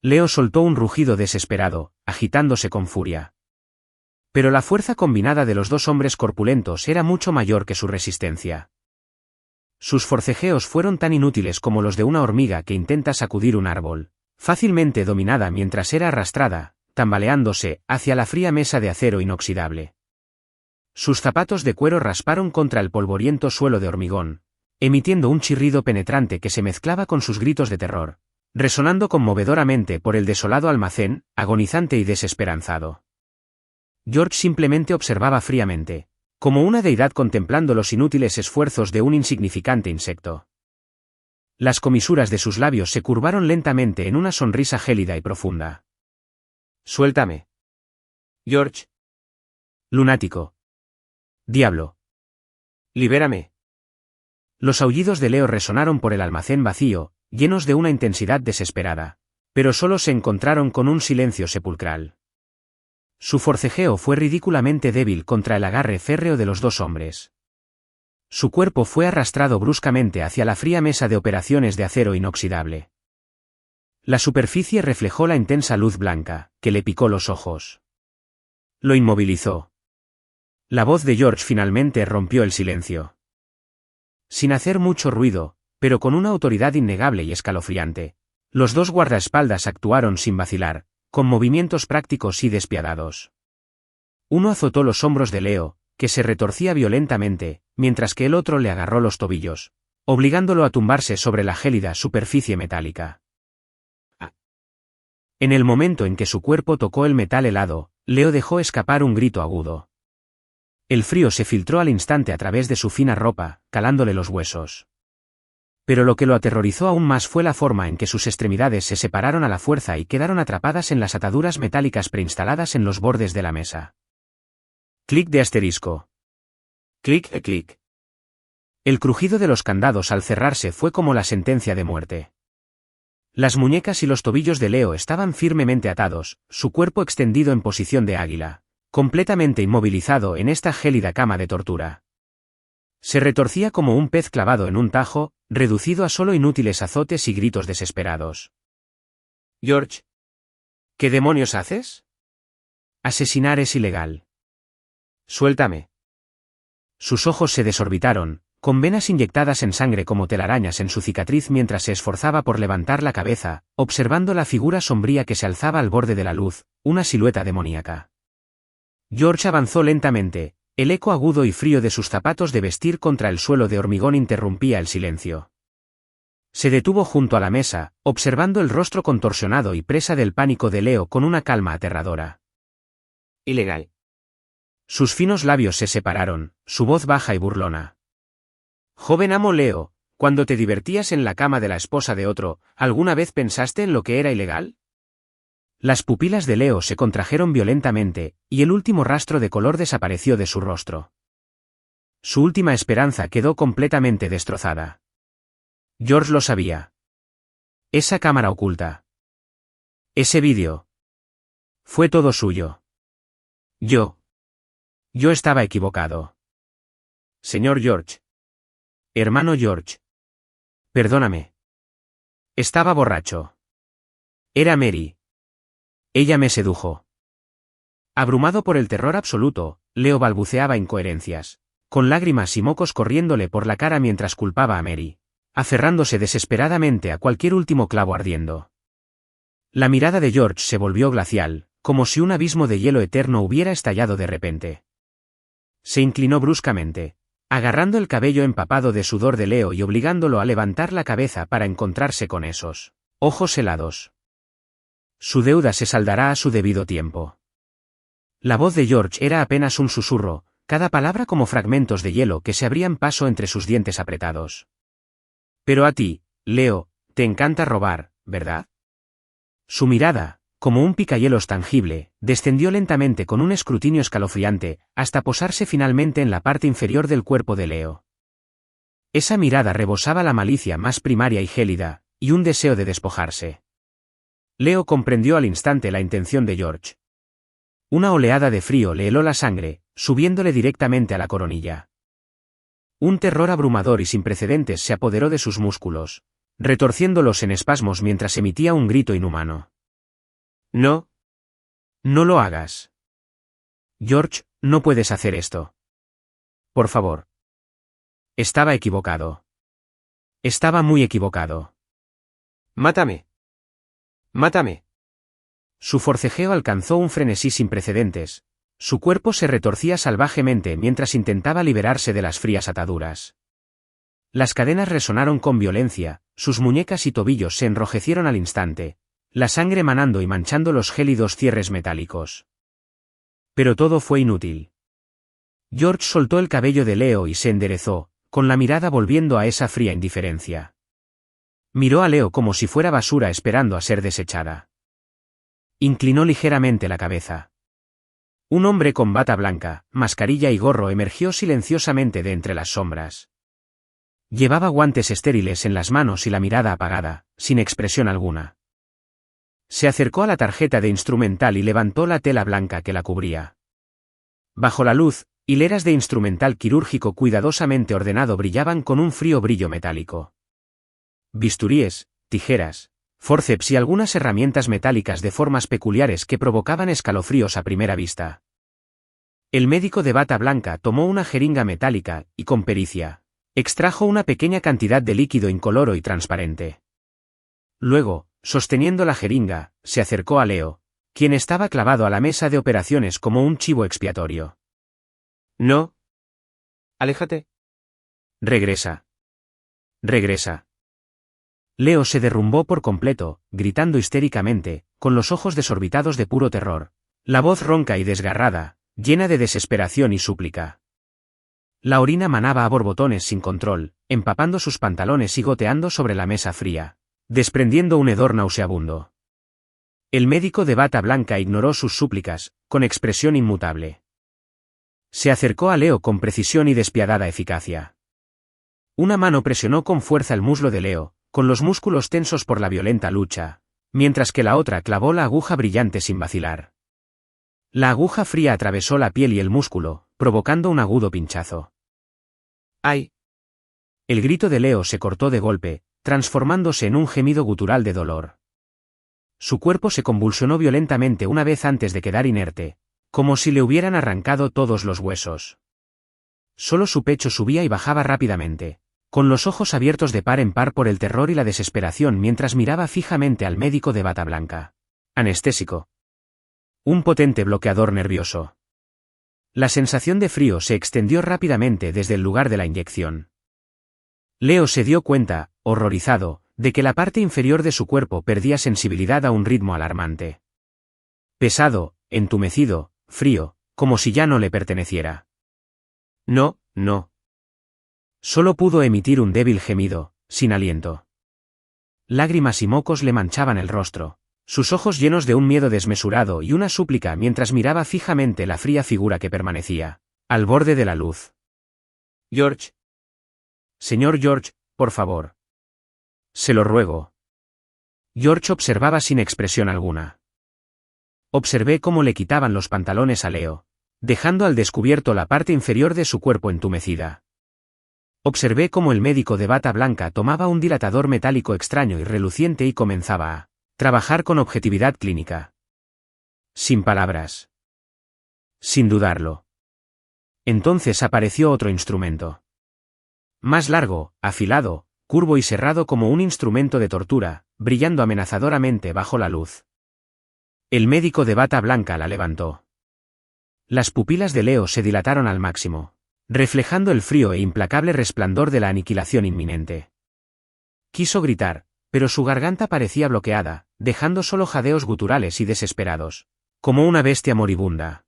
Leo soltó un rugido desesperado, agitándose con furia. Pero la fuerza combinada de los dos hombres corpulentos era mucho mayor que su resistencia. Sus forcejeos fueron tan inútiles como los de una hormiga que intenta sacudir un árbol, fácilmente dominada mientras era arrastrada, tambaleándose, hacia la fría mesa de acero inoxidable. Sus zapatos de cuero rasparon contra el polvoriento suelo de hormigón, emitiendo un chirrido penetrante que se mezclaba con sus gritos de terror, resonando conmovedoramente por el desolado almacén, agonizante y desesperanzado. George simplemente observaba fríamente, como una deidad contemplando los inútiles esfuerzos de un insignificante insecto. Las comisuras de sus labios se curvaron lentamente en una sonrisa gélida y profunda. Suéltame. George. Lunático. Diablo. Libérame. Los aullidos de Leo resonaron por el almacén vacío, llenos de una intensidad desesperada. Pero solo se encontraron con un silencio sepulcral. Su forcejeo fue ridículamente débil contra el agarre férreo de los dos hombres. Su cuerpo fue arrastrado bruscamente hacia la fría mesa de operaciones de acero inoxidable. La superficie reflejó la intensa luz blanca, que le picó los ojos. Lo inmovilizó. La voz de George finalmente rompió el silencio. Sin hacer mucho ruido, pero con una autoridad innegable y escalofriante, los dos guardaespaldas actuaron sin vacilar, con movimientos prácticos y despiadados. Uno azotó los hombros de Leo, que se retorcía violentamente, mientras que el otro le agarró los tobillos, obligándolo a tumbarse sobre la gélida superficie metálica. En el momento en que su cuerpo tocó el metal helado, Leo dejó escapar un grito agudo. El frío se filtró al instante a través de su fina ropa, calándole los huesos. Pero lo que lo aterrorizó aún más fue la forma en que sus extremidades se separaron a la fuerza y quedaron atrapadas en las ataduras metálicas preinstaladas en los bordes de la mesa. Clic de asterisco. Clic, clic. El crujido de los candados al cerrarse fue como la sentencia de muerte. Las muñecas y los tobillos de Leo estaban firmemente atados, su cuerpo extendido en posición de águila, completamente inmovilizado en esta gélida cama de tortura. Se retorcía como un pez clavado en un tajo, reducido a solo inútiles azotes y gritos desesperados. George. ¿Qué demonios haces? Asesinar es ilegal. Suéltame. Sus ojos se desorbitaron, con venas inyectadas en sangre como telarañas en su cicatriz mientras se esforzaba por levantar la cabeza, observando la figura sombría que se alzaba al borde de la luz, una silueta demoníaca. George avanzó lentamente. El eco agudo y frío de sus zapatos de vestir contra el suelo de hormigón interrumpía el silencio. Se detuvo junto a la mesa, observando el rostro contorsionado y presa del pánico de Leo con una calma aterradora. Ilegal. Sus finos labios se separaron, su voz baja y burlona. Joven amo Leo, cuando te divertías en la cama de la esposa de otro, ¿alguna vez pensaste en lo que era ilegal? Las pupilas de Leo se contrajeron violentamente, y el último rastro de color desapareció de su rostro. Su última esperanza quedó completamente destrozada. George lo sabía. Esa cámara oculta. Ese vídeo. Fue todo suyo. Yo estaba equivocado. Señor George. Hermano George. Perdóname. Estaba borracho. Era Mary. Ella me sedujo. Abrumado por el terror absoluto, Leo balbuceaba incoherencias, con lágrimas y mocos corriéndole por la cara mientras culpaba a Mary, aferrándose desesperadamente a cualquier último clavo ardiendo. La mirada de George se volvió glacial, como si un abismo de hielo eterno hubiera estallado de repente. Se inclinó bruscamente, agarrando el cabello empapado de sudor de Leo y obligándolo a levantar la cabeza para encontrarse con esos ojos helados. Su deuda se saldará a su debido tiempo. La voz de George era apenas un susurro, cada palabra como fragmentos de hielo que se abrían paso entre sus dientes apretados. Pero a ti, Leo, te encanta robar, ¿verdad? Su mirada, como un picahielos tangible, descendió lentamente con un escrutinio escalofriante, hasta posarse finalmente en la parte inferior del cuerpo de Leo. Esa mirada rebosaba la malicia más primaria y gélida, y un deseo de despojarse. Leo comprendió al instante la intención de George. Una oleada de frío le heló la sangre, subiéndole directamente a la coronilla. Un terror abrumador y sin precedentes se apoderó de sus músculos, retorciéndolos en espasmos mientras emitía un grito inhumano. No. No lo hagas. George, no puedes hacer esto. Por favor. Estaba equivocado. Estaba muy equivocado. Mátame. Mátame. Su forcejeo alcanzó un frenesí sin precedentes. Su cuerpo se retorcía salvajemente mientras intentaba liberarse de las frías ataduras. Las cadenas resonaron con violencia, sus muñecas y tobillos se enrojecieron al instante, la sangre manando y manchando los gélidos cierres metálicos. Pero todo fue inútil. George soltó el cabello de Leo y se enderezó, con la mirada volviendo a esa fría indiferencia. Miró a Leo como si fuera basura esperando a ser desechada. Inclinó ligeramente la cabeza. Un hombre con bata blanca, mascarilla y gorro emergió silenciosamente de entre las sombras. Llevaba guantes estériles en las manos y la mirada apagada, sin expresión alguna. Se acercó a la tarjeta de instrumental y levantó la tela blanca que la cubría. Bajo la luz, hileras de instrumental quirúrgico cuidadosamente ordenado brillaban con un frío brillo metálico. Bisturíes, tijeras, forceps y algunas herramientas metálicas de formas peculiares que provocaban escalofríos a primera vista. El médico de bata blanca tomó una jeringa metálica y, con pericia, extrajo una pequeña cantidad de líquido incoloro y transparente. Luego, sosteniendo la jeringa, se acercó a Leo, quien estaba clavado a la mesa de operaciones como un chivo expiatorio. «No. Aléjate. Regresa. Regresa». Leo se derrumbó por completo, gritando histéricamente, con los ojos desorbitados de puro terror, la voz ronca y desgarrada, llena de desesperación y súplica. La orina manaba a borbotones sin control, empapando sus pantalones y goteando sobre la mesa fría, desprendiendo un hedor nauseabundo. El médico de bata blanca ignoró sus súplicas, con expresión inmutable. Se acercó a Leo con precisión y despiadada eficacia. Una mano presionó con fuerza el muslo de Leo, con los músculos tensos por la violenta lucha, mientras que la otra clavó la aguja brillante sin vacilar. La aguja fría atravesó la piel y el músculo, provocando un agudo pinchazo. ¡Ay! El grito de Leo se cortó de golpe, transformándose en un gemido gutural de dolor. Su cuerpo se convulsionó violentamente una vez antes de quedar inerte, como si le hubieran arrancado todos los huesos. Solo su pecho subía y bajaba rápidamente, con los ojos abiertos de par en par por el terror y la desesperación mientras miraba fijamente al médico de bata blanca. Anestésico. Un potente bloqueador nervioso. La sensación de frío se extendió rápidamente desde el lugar de la inyección. Leo se dio cuenta, horrorizado, de que la parte inferior de su cuerpo perdía sensibilidad a un ritmo alarmante. Pesado, entumecido, frío, como si ya no le perteneciera. No, no. Solo pudo emitir un débil gemido, sin aliento. Lágrimas y mocos le manchaban el rostro, sus ojos llenos de un miedo desmesurado y una súplica mientras miraba fijamente la fría figura que permanecía, al borde de la luz. «George. Señor George, por favor. Se lo ruego». George observaba sin expresión alguna. Observé cómo le quitaban los pantalones a Leo, dejando al descubierto la parte inferior de su cuerpo entumecida. Observé cómo el médico de bata blanca tomaba un dilatador metálico extraño y reluciente y comenzaba a trabajar con objetividad clínica. Sin palabras. Sin dudarlo. Entonces apareció otro instrumento. Más largo, afilado, curvo y serrado como un instrumento de tortura, brillando amenazadoramente bajo la luz. El médico de bata blanca la levantó. Las pupilas de Leo se dilataron al máximo, reflejando el frío e implacable resplandor de la aniquilación inminente. Quiso gritar, pero su garganta parecía bloqueada, dejando solo jadeos guturales y desesperados, como una bestia moribunda.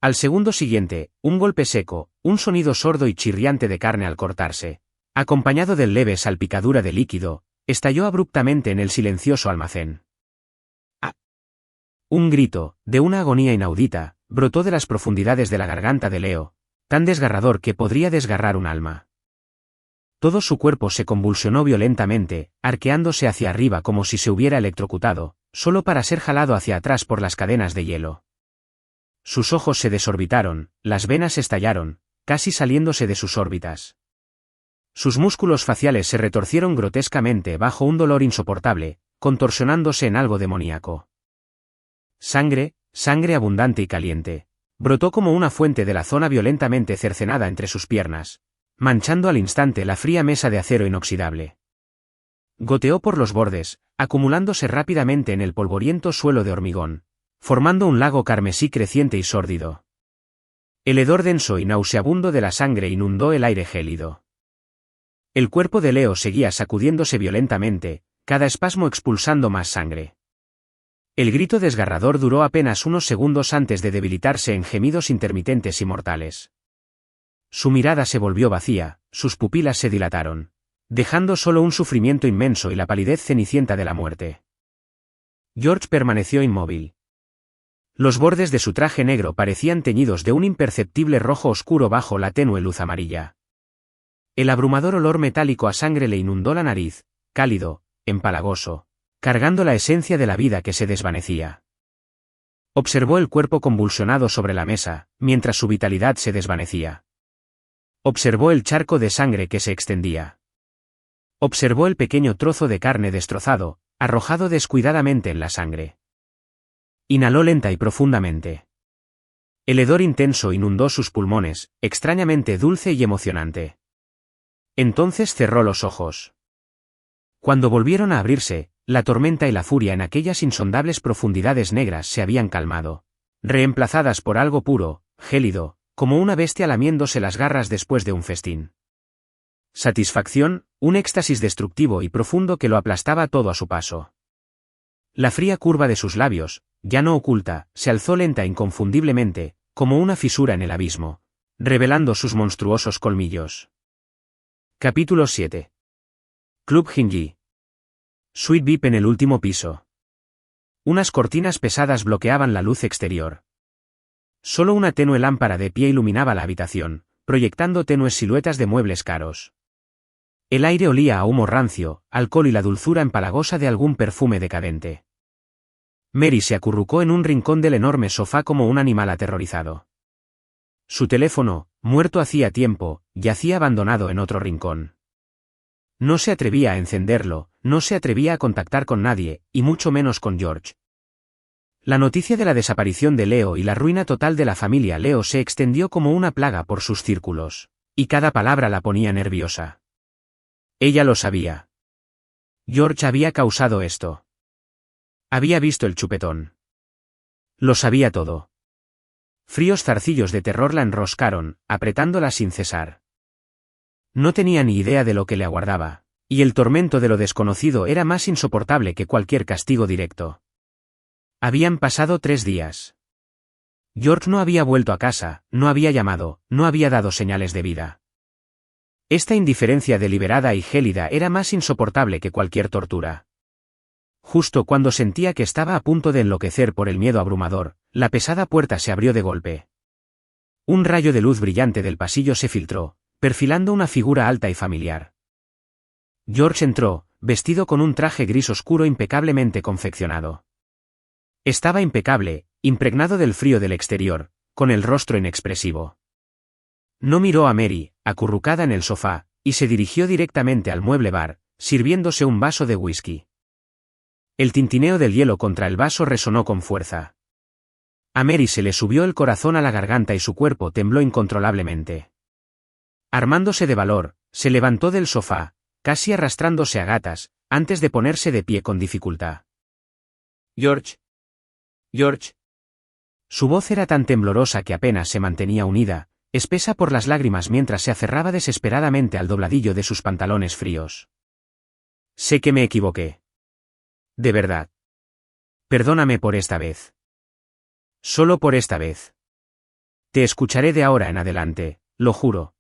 Al segundo siguiente, un golpe seco, un sonido sordo y chirriante de carne al cortarse, acompañado de leve salpicadura de líquido, estalló abruptamente en el silencioso almacén. ¡Ah! Un grito, de una agonía inaudita, brotó de las profundidades de la garganta de Leo, tan desgarrador que podría desgarrar un alma. Todo su cuerpo se convulsionó violentamente, arqueándose hacia arriba como si se hubiera electrocutado, solo para ser jalado hacia atrás por las cadenas de hielo. Sus ojos se desorbitaron, las venas estallaron, casi saliéndose de sus órbitas. Sus músculos faciales se retorcieron grotescamente bajo un dolor insoportable, contorsionándose en algo demoníaco. Sangre, sangre abundante y caliente, brotó como una fuente de la zona violentamente cercenada entre sus piernas, manchando al instante la fría mesa de acero inoxidable. Goteó por los bordes, acumulándose rápidamente en el polvoriento suelo de hormigón, formando un lago carmesí creciente y sórdido. El hedor denso y nauseabundo de la sangre inundó el aire gélido. El cuerpo de Leo seguía sacudiéndose violentamente, cada espasmo expulsando más sangre. El grito desgarrador duró apenas unos segundos antes de debilitarse en gemidos intermitentes y mortales. Su mirada se volvió vacía, sus pupilas se dilataron, dejando solo un sufrimiento inmenso y la palidez cenicienta de la muerte. George permaneció inmóvil. Los bordes de su traje negro parecían teñidos de un imperceptible rojo oscuro bajo la tenue luz amarilla. El abrumador olor metálico a sangre le inundó la nariz, cálido, empalagoso, cargando la esencia de la vida que se desvanecía. Observó el cuerpo convulsionado sobre la mesa, mientras su vitalidad se desvanecía. Observó el charco de sangre que se extendía. Observó el pequeño trozo de carne destrozado, arrojado descuidadamente en la sangre. Inhaló lenta y profundamente. El hedor intenso inundó sus pulmones, extrañamente dulce y emocionante. Entonces cerró los ojos. Cuando volvieron a abrirse, la tormenta y la furia en aquellas insondables profundidades negras se habían calmado, reemplazadas por algo puro, gélido, como una bestia lamiéndose las garras después de un festín. Satisfacción, un éxtasis destructivo y profundo que lo aplastaba todo a su paso. La fría curva de sus labios, ya no oculta, se alzó lenta e inconfundiblemente, como una fisura en el abismo, revelando sus monstruosos colmillos. Capítulo 7. Club Hingy. Suite VIP en el último piso. Unas cortinas pesadas bloqueaban la luz exterior. Solo una tenue lámpara de pie iluminaba la habitación, proyectando tenues siluetas de muebles caros. El aire olía a humo rancio, alcohol y la dulzura empalagosa de algún perfume decadente. Mary se acurrucó en un rincón del enorme sofá como un animal aterrorizado. Su teléfono, muerto hacía tiempo, yacía abandonado en otro rincón. No se atrevía a encenderlo, no se atrevía a contactar con nadie, y mucho menos con George. La noticia de la desaparición de Leo y la ruina total de la familia Leo se extendió como una plaga por sus círculos, y cada palabra la ponía nerviosa. Ella lo sabía. George había causado esto. Había visto el chupetón. Lo sabía todo. Fríos zarcillos de terror la enroscaron, apretándola sin cesar. No tenía ni idea de lo que le aguardaba, y el tormento de lo desconocido era más insoportable que cualquier castigo directo. Habían pasado 3 días. George no había vuelto a casa, no había llamado, no había dado señales de vida. Esta indiferencia deliberada y gélida era más insoportable que cualquier tortura. Justo cuando sentía que estaba a punto de enloquecer por el miedo abrumador, la pesada puerta se abrió de golpe. Un rayo de luz brillante del pasillo se filtró, perfilando una figura alta y familiar. George entró, vestido con un traje gris oscuro impecablemente confeccionado. Estaba impecable, impregnado del frío del exterior, con el rostro inexpresivo. No miró a Mary, acurrucada en el sofá, y se dirigió directamente al mueble bar, sirviéndose un vaso de whisky. El tintineo del hielo contra el vaso resonó con fuerza. A Mary se le subió el corazón a la garganta y su cuerpo tembló incontrolablemente. Armándose de valor, se levantó del sofá, casi arrastrándose a gatas, antes de ponerse de pie con dificultad. George. George. Su voz era tan temblorosa que apenas se mantenía unida, espesa por las lágrimas mientras se aferraba desesperadamente al dobladillo de sus pantalones fríos. Sé que me equivoqué. De verdad. Perdóname por esta vez. Solo por esta vez. Te escucharé de ahora en adelante, lo juro.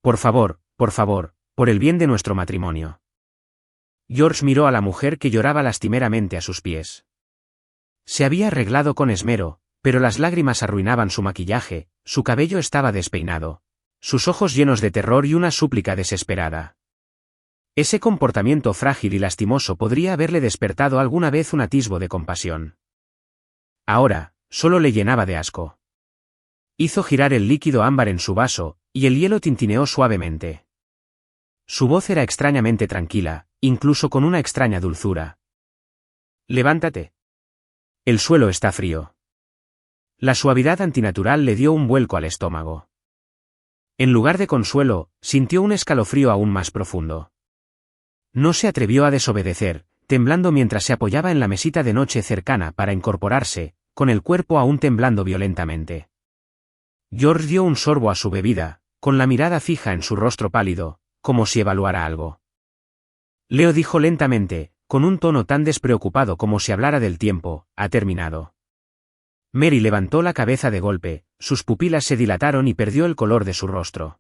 Por favor, por el bien de nuestro matrimonio. George miró a la mujer que lloraba lastimeramente a sus pies. Se había arreglado con esmero, pero las lágrimas arruinaban su maquillaje, su cabello estaba despeinado, sus ojos llenos de terror y una súplica desesperada. Ese comportamiento frágil y lastimoso podría haberle despertado alguna vez un atisbo de compasión. Ahora, solo le llenaba de asco. Hizo girar el líquido ámbar en su vaso, y el hielo tintineó suavemente. Su voz era extrañamente tranquila, incluso con una extraña dulzura. Levántate. El suelo está frío. La suavidad antinatural le dio un vuelco al estómago. En lugar de consuelo, sintió un escalofrío aún más profundo. No se atrevió a desobedecer, temblando mientras se apoyaba en la mesita de noche cercana para incorporarse, con el cuerpo aún temblando violentamente. George dio un sorbo a su bebida, con la mirada fija en su rostro pálido, como si evaluara algo. Leo dijo lentamente, con un tono tan despreocupado como si hablara del tiempo, ha terminado. Mary levantó la cabeza de golpe, sus pupilas se dilataron y perdió el color de su rostro.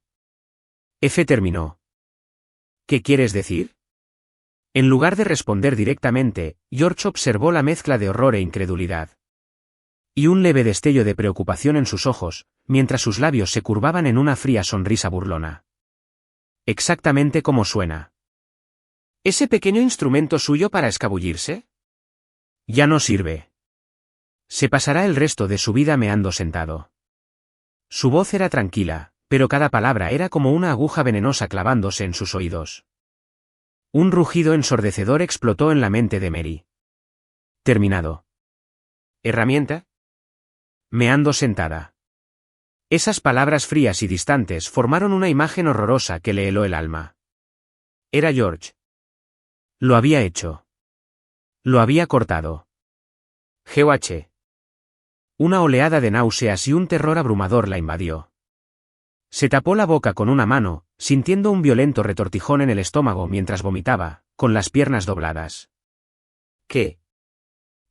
F terminó. ¿Qué quieres decir? En lugar de responder directamente, George observó la mezcla de horror e incredulidad. y un leve destello de preocupación en sus ojos, mientras sus labios se curvaban en una fría sonrisa burlona. Exactamente como suena. ¿Ese pequeño instrumento suyo para escabullirse? Ya no sirve. Se pasará el resto de su vida meando sentado. Su voz era tranquila, pero cada palabra era como una aguja venenosa clavándose en sus oídos. Un rugido ensordecedor explotó en la mente de Mary. Terminado. ¿Herramienta? Meando sentada. Esas palabras frías y distantes formaron una imagen horrorosa que le heló el alma. Era George. Lo había hecho. Lo había cortado. GOH. Una oleada de náuseas y un terror abrumador la invadió. Se tapó la boca con una mano, sintiendo un violento retortijón en el estómago mientras vomitaba, con las piernas dobladas. ¿Qué?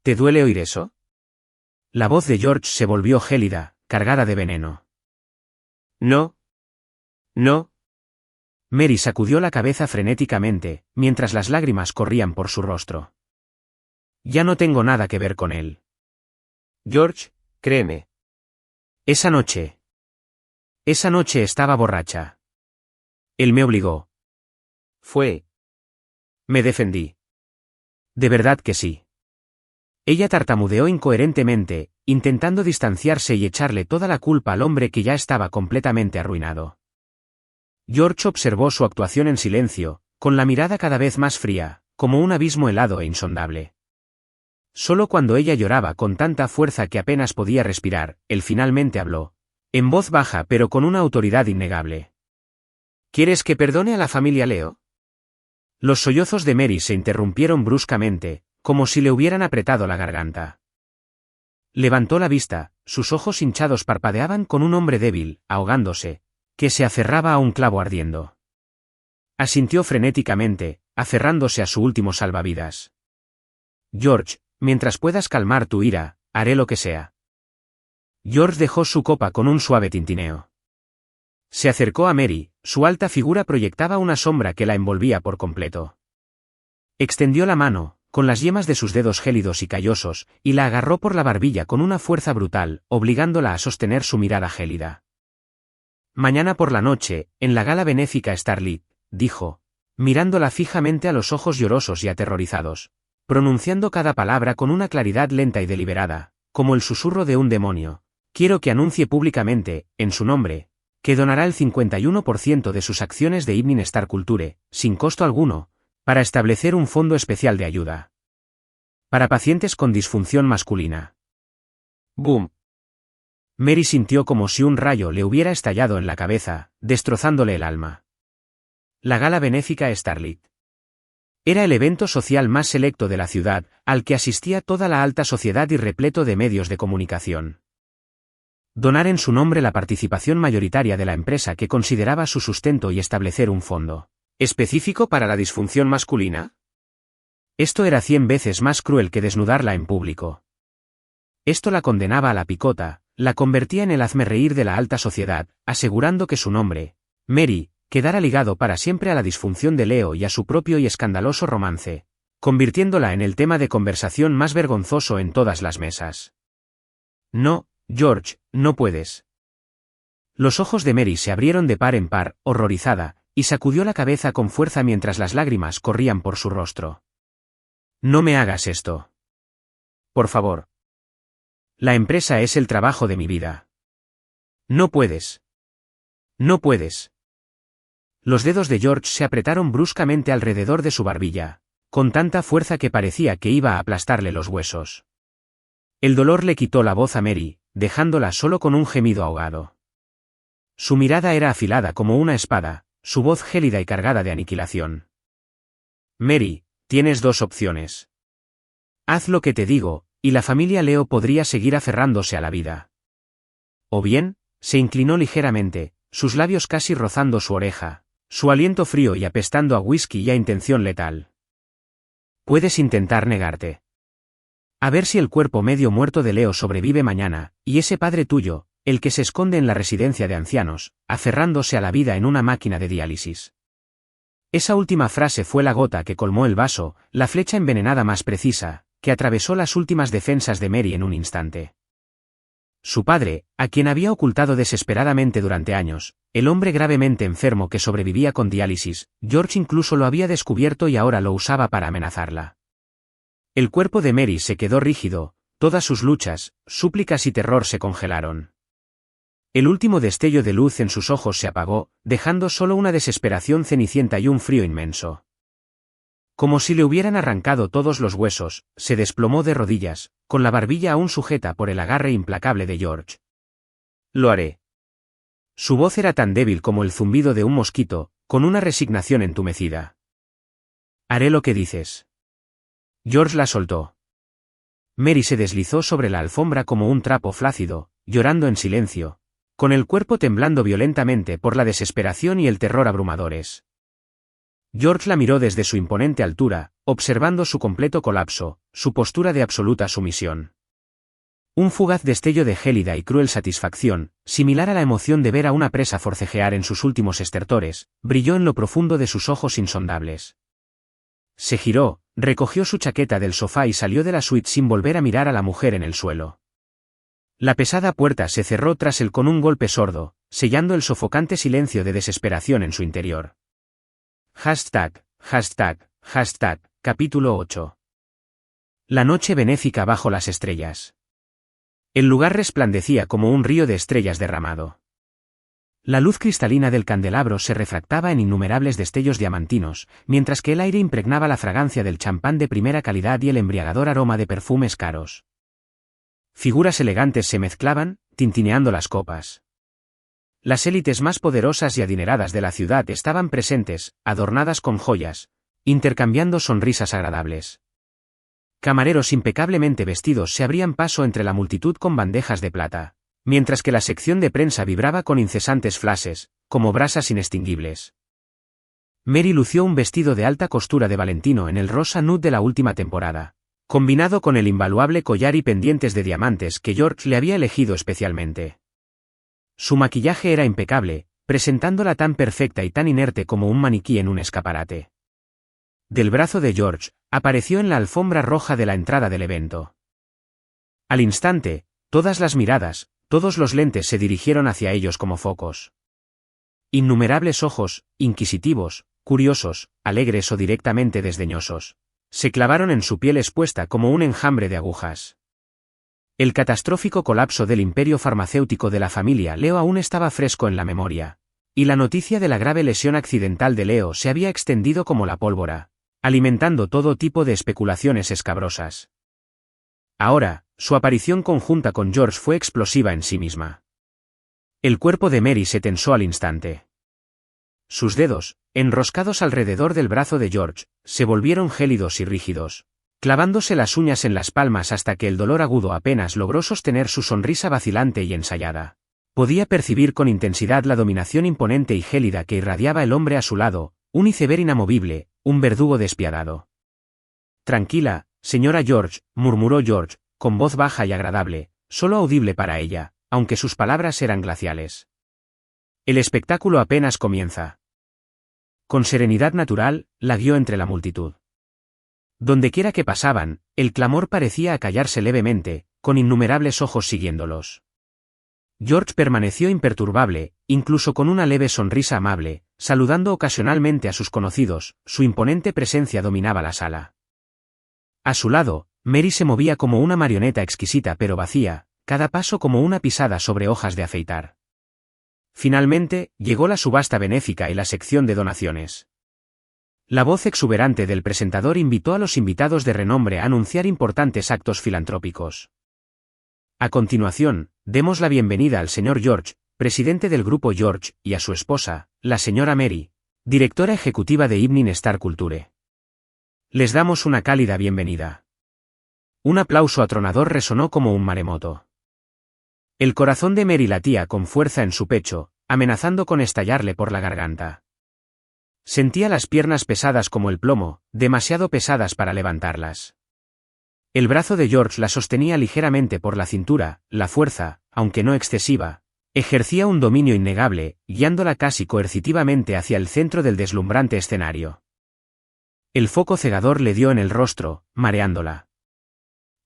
¿Te duele oír eso? La voz de George se volvió gélida, cargada de veneno. No. No. Mary sacudió la cabeza frenéticamente, mientras las lágrimas corrían por su rostro. Ya no tengo nada que ver con él. George, créeme. Esa noche estaba borracha. Él me obligó. Me defendí. De verdad que sí. Ella tartamudeó incoherentemente, intentando distanciarse y echarle toda la culpa al hombre que ya estaba completamente arruinado. George observó su actuación en silencio, con la mirada cada vez más fría, como un abismo helado e insondable. Solo cuando ella lloraba con tanta fuerza que apenas podía respirar, él finalmente habló, en voz baja pero con una autoridad innegable. ¿Quieres que perdone a la familia Leo? Los sollozos de Mary se interrumpieron bruscamente, como si le hubieran apretado la garganta. Levantó la vista, sus ojos hinchados parpadeaban con un hombre débil, ahogándose, que se aferraba a un clavo ardiendo. Asintió frenéticamente, aferrándose a su último salvavidas. George, mientras puedas calmar tu ira, haré lo que sea. George dejó su copa con un suave tintineo. Se acercó a Mary, su alta figura proyectaba una sombra que la envolvía por completo. Extendió la mano, con las yemas de sus dedos gélidos y callosos, y la agarró por la barbilla con una fuerza brutal, obligándola a sostener su mirada gélida. Mañana por la noche, en la gala benéfica Starlit, dijo, mirándola fijamente a los ojos llorosos y aterrorizados, pronunciando cada palabra con una claridad lenta y deliberada, como el susurro de un demonio, quiero que anuncie públicamente, en su nombre, que donará el 51% de sus acciones de Evening Star Culture, sin costo alguno, para establecer un fondo especial de ayuda. Para pacientes con disfunción masculina. ¡Boom! Mary sintió como si un rayo le hubiera estallado en la cabeza, destrozándole el alma. La gala benéfica Starlit. Era el evento social más selecto de la ciudad, al que asistía toda la alta sociedad y repleto de medios de comunicación. Donar en su nombre la participación mayoritaria de la empresa que consideraba su sustento y establecer un fondo específico para la disfunción masculina. Esto era 100 veces más cruel que desnudarla en público. Esto la condenaba a la picota, la convertía en el hazmerreír de la alta sociedad, asegurando que su nombre, Mary, quedara ligado para siempre a la disfunción de Leo y a su propio y escandaloso romance, convirtiéndola en el tema de conversación más vergonzoso en todas las mesas. No, George, no puedes. Los ojos de Mary se abrieron de par en par, horrorizada, y sacudió la cabeza con fuerza mientras las lágrimas corrían por su rostro. No me hagas esto. Por favor. La empresa es el trabajo de mi vida. No puedes. No puedes. Los dedos de George se apretaron bruscamente alrededor de su barbilla, con tanta fuerza que parecía que iba a aplastarle los huesos. El dolor le quitó la voz a Mary, dejándola solo con un gemido ahogado. Su mirada era afilada como una espada, su voz gélida y cargada de aniquilación. Mary, tienes dos opciones. Haz lo que te digo, y la familia Leo podría seguir aferrándose a la vida. O bien, se inclinó ligeramente, sus labios casi rozando su oreja, su aliento frío y apestando a whisky y a intención letal. Puedes intentar negarte. A ver si el cuerpo medio muerto de Leo sobrevive mañana, y ese padre tuyo, el que se esconde en la residencia de ancianos, aferrándose a la vida en una máquina de diálisis. Esa última frase fue la gota que colmó el vaso, la flecha envenenada más precisa, que atravesó las últimas defensas de Mary en un instante. Su padre, a quien había ocultado desesperadamente durante años, el hombre gravemente enfermo que sobrevivía con diálisis, George incluso lo había descubierto y ahora lo usaba para amenazarla. El cuerpo de Mary se quedó rígido, todas sus luchas, súplicas y terror se congelaron. El último destello de luz en sus ojos se apagó, dejando solo una desesperación cenicienta y un frío inmenso. Como si le hubieran arrancado todos los huesos, se desplomó de rodillas, con la barbilla aún sujeta por el agarre implacable de George. «Lo haré». Su voz era tan débil como el zumbido de un mosquito, con una resignación entumecida. «Haré lo que dices». George la soltó. Mary se deslizó sobre la alfombra como un trapo flácido, llorando en silencio, con el cuerpo temblando violentamente por la desesperación y el terror abrumadores. George la miró desde su imponente altura, observando su completo colapso, su postura de absoluta sumisión. Un fugaz destello de gélida y cruel satisfacción, similar a la emoción de ver a una presa forcejear en sus últimos estertores, brilló en lo profundo de sus ojos insondables. Se giró, recogió su chaqueta del sofá y salió de la suite sin volver a mirar a la mujer en el suelo. La pesada puerta se cerró tras él con un golpe sordo, sellando el sofocante silencio de desesperación en su interior. Capítulo 8. La noche benéfica bajo las estrellas. El lugar resplandecía como un río de estrellas derramado. La luz cristalina del candelabro se refractaba en innumerables destellos diamantinos, mientras que el aire impregnaba la fragancia del champán de primera calidad y el embriagador aroma de perfumes caros. Figuras elegantes se mezclaban, tintineando las copas. Las élites más poderosas y adineradas de la ciudad estaban presentes, adornadas con joyas, intercambiando sonrisas agradables. Camareros impecablemente vestidos se abrían paso entre la multitud con bandejas de plata, mientras que la sección de prensa vibraba con incesantes flashes, como brasas inextinguibles. Mary lució un vestido de alta costura de Valentino en el rosa nude de la última temporada, combinado con el invaluable collar y pendientes de diamantes que George le había elegido especialmente. Su maquillaje era impecable, presentándola tan perfecta y tan inerte como un maniquí en un escaparate. Del brazo de George, apareció en la alfombra roja de la entrada del evento. Al instante, todas las miradas, todos los lentes se dirigieron hacia ellos como focos. Innumerables ojos, inquisitivos, curiosos, alegres o directamente desdeñosos, se clavaron en su piel expuesta como un enjambre de agujas. El catastrófico colapso del imperio farmacéutico de la familia Leo aún estaba fresco en la memoria, y la noticia de la grave lesión accidental de Leo se había extendido como la pólvora, alimentando todo tipo de especulaciones escabrosas. Ahora, su aparición conjunta con George fue explosiva en sí misma. El cuerpo de Mary se tensó al instante. Sus dedos, enroscados alrededor del brazo de George, se volvieron gélidos y rígidos, clavándose las uñas en las palmas hasta que el dolor agudo apenas logró sostener su sonrisa vacilante y ensayada. Podía percibir con intensidad la dominación imponente y gélida que irradiaba el hombre a su lado, un iceberg inamovible, un verdugo despiadado. «Tranquila, señora George», murmuró George, con voz baja y agradable, solo audible para ella, aunque sus palabras eran glaciales. «El espectáculo apenas comienza». Con serenidad natural, la guió entre la multitud. Dondequiera que pasaban, el clamor parecía acallarse levemente, con innumerables ojos siguiéndolos. George permaneció imperturbable, incluso con una leve sonrisa amable, saludando ocasionalmente a sus conocidos, su imponente presencia dominaba la sala. A su lado, Mary se movía como una marioneta exquisita pero vacía, cada paso como una pisada sobre hojas de afeitar. Finalmente, llegó la subasta benéfica y la sección de donaciones. La voz exuberante del presentador invitó a los invitados de renombre a anunciar importantes actos filantrópicos. A continuación, demos la bienvenida al señor George, presidente del grupo George, y a su esposa, la señora Mary, directora ejecutiva de Evening Star Culture. Les damos una cálida bienvenida. Un aplauso atronador resonó como un maremoto. El corazón de Mary latía con fuerza en su pecho, amenazando con estallarle por la garganta. Sentía las piernas pesadas como el plomo, demasiado pesadas para levantarlas. El brazo de George la sostenía ligeramente por la cintura, la fuerza, aunque no excesiva, ejercía un dominio innegable, guiándola casi coercitivamente hacia el centro del deslumbrante escenario. El foco cegador le dio en el rostro, mareándola.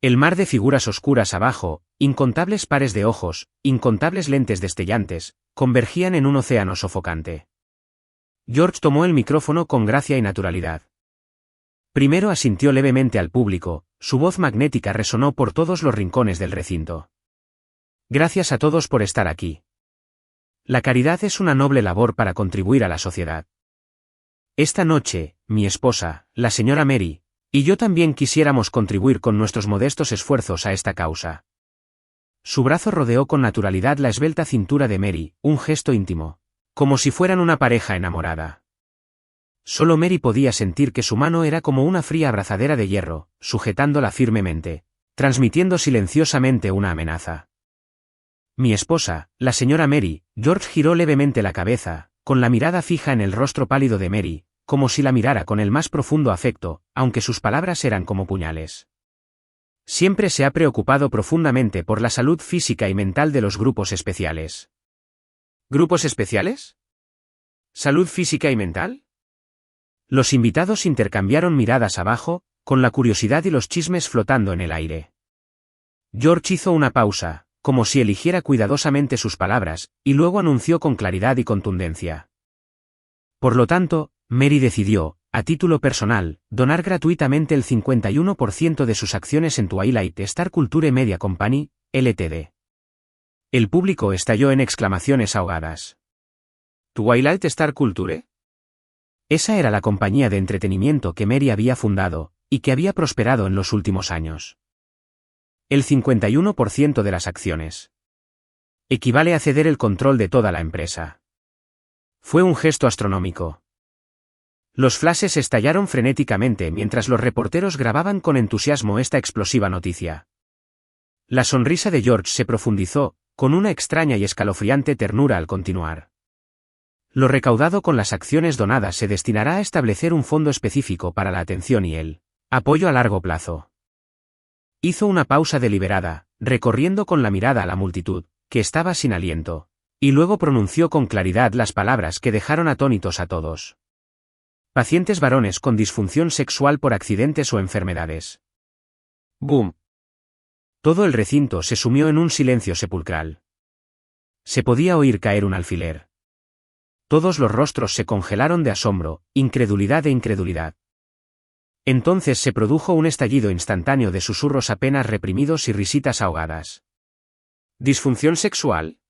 El mar de figuras oscuras abajo, incontables pares de ojos, incontables lentes destellantes, convergían en un océano sofocante. George tomó el micrófono con gracia y naturalidad. Primero asintió levemente al público, su voz magnética resonó por todos los rincones del recinto. Gracias a todos por estar aquí. La caridad es una noble labor para contribuir a la sociedad. Esta noche, mi esposa, la señora Mary, y yo también quisiéramos contribuir con nuestros modestos esfuerzos a esta causa. Su brazo rodeó con naturalidad la esbelta cintura de Mary, un gesto íntimo, como si fueran una pareja enamorada. Solo Mary podía sentir que su mano era como una fría abrazadera de hierro, sujetándola firmemente, transmitiendo silenciosamente una amenaza. Mi esposa, la señora Mary, George giró levemente la cabeza, con la mirada fija en el rostro pálido de Mary, como si la mirara con el más profundo afecto, aunque sus palabras eran como puñales. Siempre se ha preocupado profundamente por la salud física y mental de los grupos especiales. ¿Grupos especiales? ¿Salud física y mental? Los invitados intercambiaron miradas abajo, con la curiosidad y los chismes flotando en el aire. George hizo una pausa, como si eligiera cuidadosamente sus palabras, y luego anunció con claridad y contundencia. Por lo tanto, Mary decidió, a título personal, donar gratuitamente el 51% de sus acciones en Twilight Star Culture Media Company, Ltd. El público estalló en exclamaciones ahogadas. ¿Twilight Star Culture? Esa era la compañía de entretenimiento que Mary había fundado, y que había prosperado en los últimos años. El 51% de las acciones. Equivale a ceder el control de toda la empresa. Fue un gesto astronómico. Los flashes estallaron frenéticamente mientras los reporteros grababan con entusiasmo esta explosiva noticia. La sonrisa de George se profundizó, con una extraña y escalofriante ternura al continuar. Lo recaudado con las acciones donadas se destinará a establecer un fondo específico para la atención y el apoyo a largo plazo. Hizo una pausa deliberada, recorriendo con la mirada a la multitud, que estaba sin aliento, y luego pronunció con claridad las palabras que dejaron atónitos a todos. Pacientes varones con disfunción sexual por accidentes o enfermedades. ¡Boom! Todo el recinto se sumió en un silencio sepulcral. Se podía oír caer un alfiler. Todos los rostros se congelaron de asombro, incredulidad e incredulidad. Entonces se produjo un estallido instantáneo de susurros apenas reprimidos y risitas ahogadas. ¿Disfunción sexual?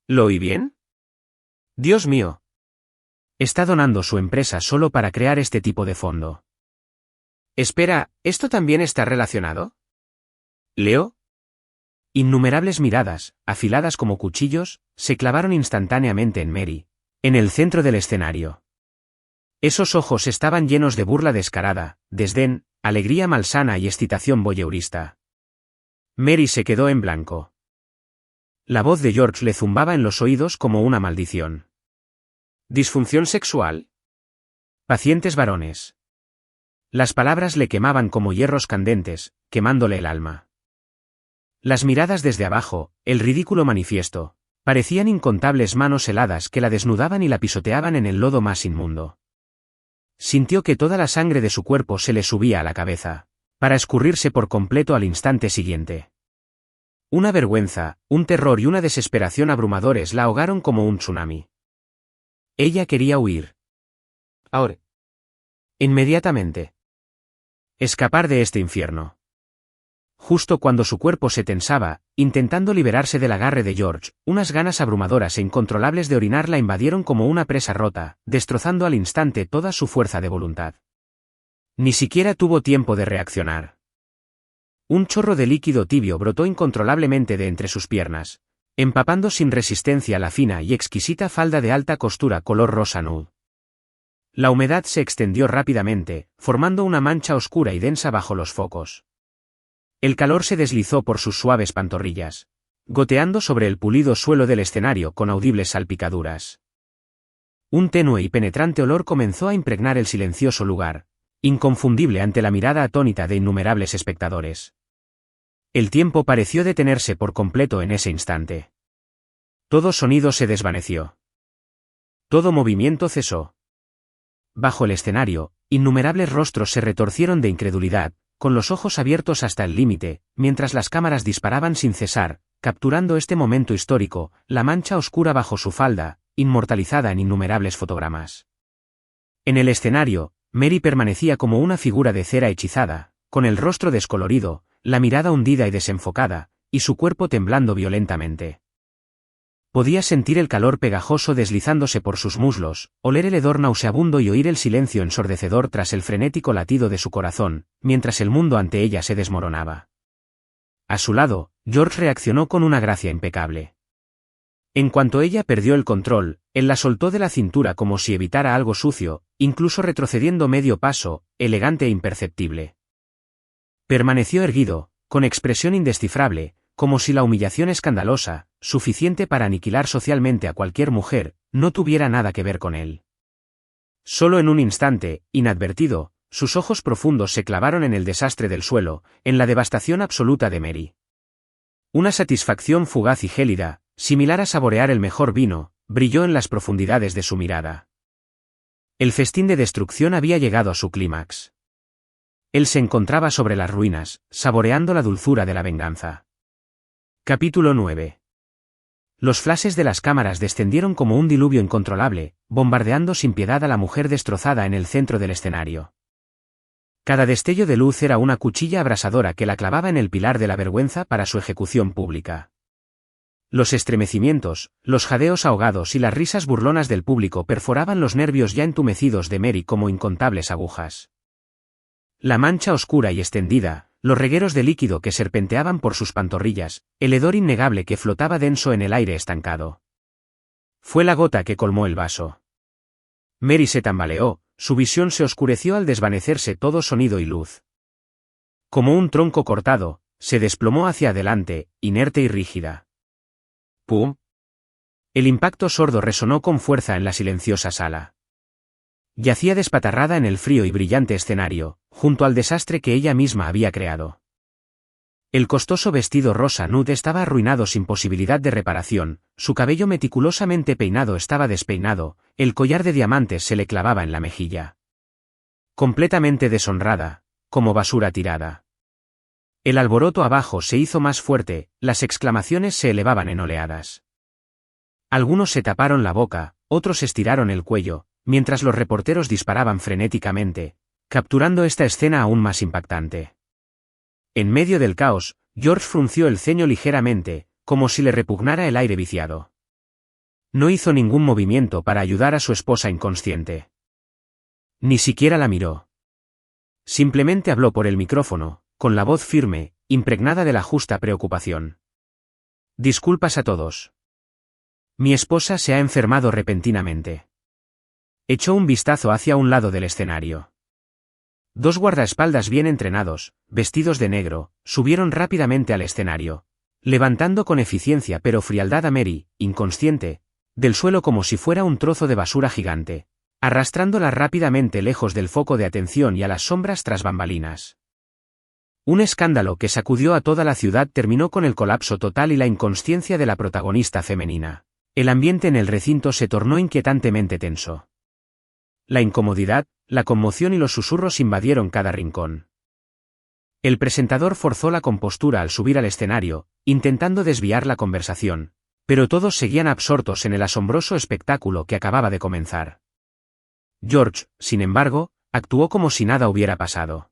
¿Lo oí bien? Dios mío. Está donando su empresa solo para crear este tipo de fondo. Espera, ¿esto también está relacionado? ¿Leo? Innumerables miradas, afiladas como cuchillos, se clavaron instantáneamente en Mary, en el centro del escenario. Esos ojos estaban llenos de burla descarada, desdén, alegría malsana y excitación voyeurista. Mary se quedó en blanco. La voz de George le zumbaba en los oídos como una maldición. ¿Disfunción sexual? Pacientes varones. Las palabras le quemaban como hierros candentes, quemándole el alma. Las miradas desde abajo, el ridículo manifiesto, parecían incontables manos heladas que la desnudaban y la pisoteaban en el lodo más inmundo. Sintió que toda la sangre de su cuerpo se le subía a la cabeza, para escurrirse por completo al instante siguiente. Una vergüenza, un terror y una desesperación abrumadores la ahogaron como un tsunami. Ella quería huir. Ahora. Inmediatamente. Escapar de este infierno. Justo cuando su cuerpo se tensaba, intentando liberarse del agarre de George, unas ganas abrumadoras e incontrolables de orinar la invadieron como una presa rota, destrozando al instante toda su fuerza de voluntad. Ni siquiera tuvo tiempo de reaccionar. Un chorro de líquido tibio brotó incontrolablemente de entre sus piernas, empapando sin resistencia la fina y exquisita falda de alta costura color rosa nude. La humedad se extendió rápidamente, formando una mancha oscura y densa bajo los focos. El calor se deslizó por sus suaves pantorrillas, goteando sobre el pulido suelo del escenario con audibles salpicaduras. Un tenue y penetrante olor comenzó a impregnar el silencioso lugar, inconfundible ante la mirada atónita de innumerables espectadores. El tiempo pareció detenerse por completo en ese instante. Todo sonido se desvaneció. Todo movimiento cesó. Bajo el escenario, innumerables rostros se retorcieron de incredulidad, con los ojos abiertos hasta el límite, mientras las cámaras disparaban sin cesar, capturando este momento histórico, la mancha oscura bajo su falda, inmortalizada en innumerables fotogramas. En el escenario, Mary permanecía como una figura de cera hechizada, con el rostro descolorido, la mirada hundida y desenfocada, y su cuerpo temblando violentamente. Podía sentir el calor pegajoso deslizándose por sus muslos, oler el hedor nauseabundo y oír el silencio ensordecedor tras el frenético latido de su corazón, mientras el mundo ante ella se desmoronaba. A su lado, George reaccionó con una gracia impecable. En cuanto ella perdió el control, él la soltó de la cintura como si evitara algo sucio, incluso retrocediendo medio paso, elegante e imperceptible. Permaneció erguido, con expresión indescifrable, como si la humillación escandalosa, suficiente para aniquilar socialmente a cualquier mujer, no tuviera nada que ver con él. Solo en un instante, inadvertido, sus ojos profundos se clavaron en el desastre del suelo, en la devastación absoluta de Mary. Una satisfacción fugaz y gélida, similar a saborear el mejor vino, brilló en las profundidades de su mirada. El festín de destrucción había llegado a su clímax. Él se encontraba sobre las ruinas, saboreando la dulzura de la venganza. Capítulo 9. Los flashes de las cámaras descendieron como un diluvio incontrolable, bombardeando sin piedad a la mujer destrozada en el centro del escenario. Cada destello de luz era una cuchilla abrasadora que la clavaba en el pilar de la vergüenza para su ejecución pública. Los estremecimientos, los jadeos ahogados y las risas burlonas del público perforaban los nervios ya entumecidos de Mary como incontables agujas. La mancha oscura y extendida, los regueros de líquido que serpenteaban por sus pantorrillas, el hedor innegable que flotaba denso en el aire estancado. Fue la gota que colmó el vaso. Mary se tambaleó, su visión se oscureció al desvanecerse todo sonido y luz. Como un tronco cortado, se desplomó hacia adelante, inerte y rígida. ¡Pum! El impacto sordo resonó con fuerza en la silenciosa sala. Yacía despatarrada en el frío y brillante escenario, junto al desastre que ella misma había creado. El costoso vestido rosa nude estaba arruinado sin posibilidad de reparación, su cabello meticulosamente peinado estaba despeinado, el collar de diamantes se le clavaba en la mejilla. Completamente deshonrada, como basura tirada. El alboroto abajo se hizo más fuerte, las exclamaciones se elevaban en oleadas. Algunos se taparon la boca, otros estiraron el cuello, mientras los reporteros disparaban frenéticamente, capturando esta escena aún más impactante. En medio del caos, George frunció el ceño ligeramente, como si le repugnara el aire viciado. No hizo ningún movimiento para ayudar a su esposa inconsciente. Ni siquiera la miró. Simplemente habló por el micrófono, con la voz firme, impregnada de la justa preocupación. Disculpas a todos. Mi esposa se ha enfermado repentinamente. Echó un vistazo hacia un lado del escenario. Dos guardaespaldas bien entrenados, vestidos de negro, subieron rápidamente al escenario, levantando con eficiencia pero frialdad a Mary, inconsciente, del suelo como si fuera un trozo de basura gigante, arrastrándola rápidamente lejos del foco de atención y a las sombras tras bambalinas. Un escándalo que sacudió a toda la ciudad terminó con el colapso total y la inconsciencia de la protagonista femenina. El ambiente en el recinto se tornó inquietantemente tenso. La incomodidad, la conmoción y los susurros invadieron cada rincón. El presentador forzó la compostura al subir al escenario, intentando desviar la conversación, pero todos seguían absortos en el asombroso espectáculo que acababa de comenzar. George, sin embargo, actuó como si nada hubiera pasado.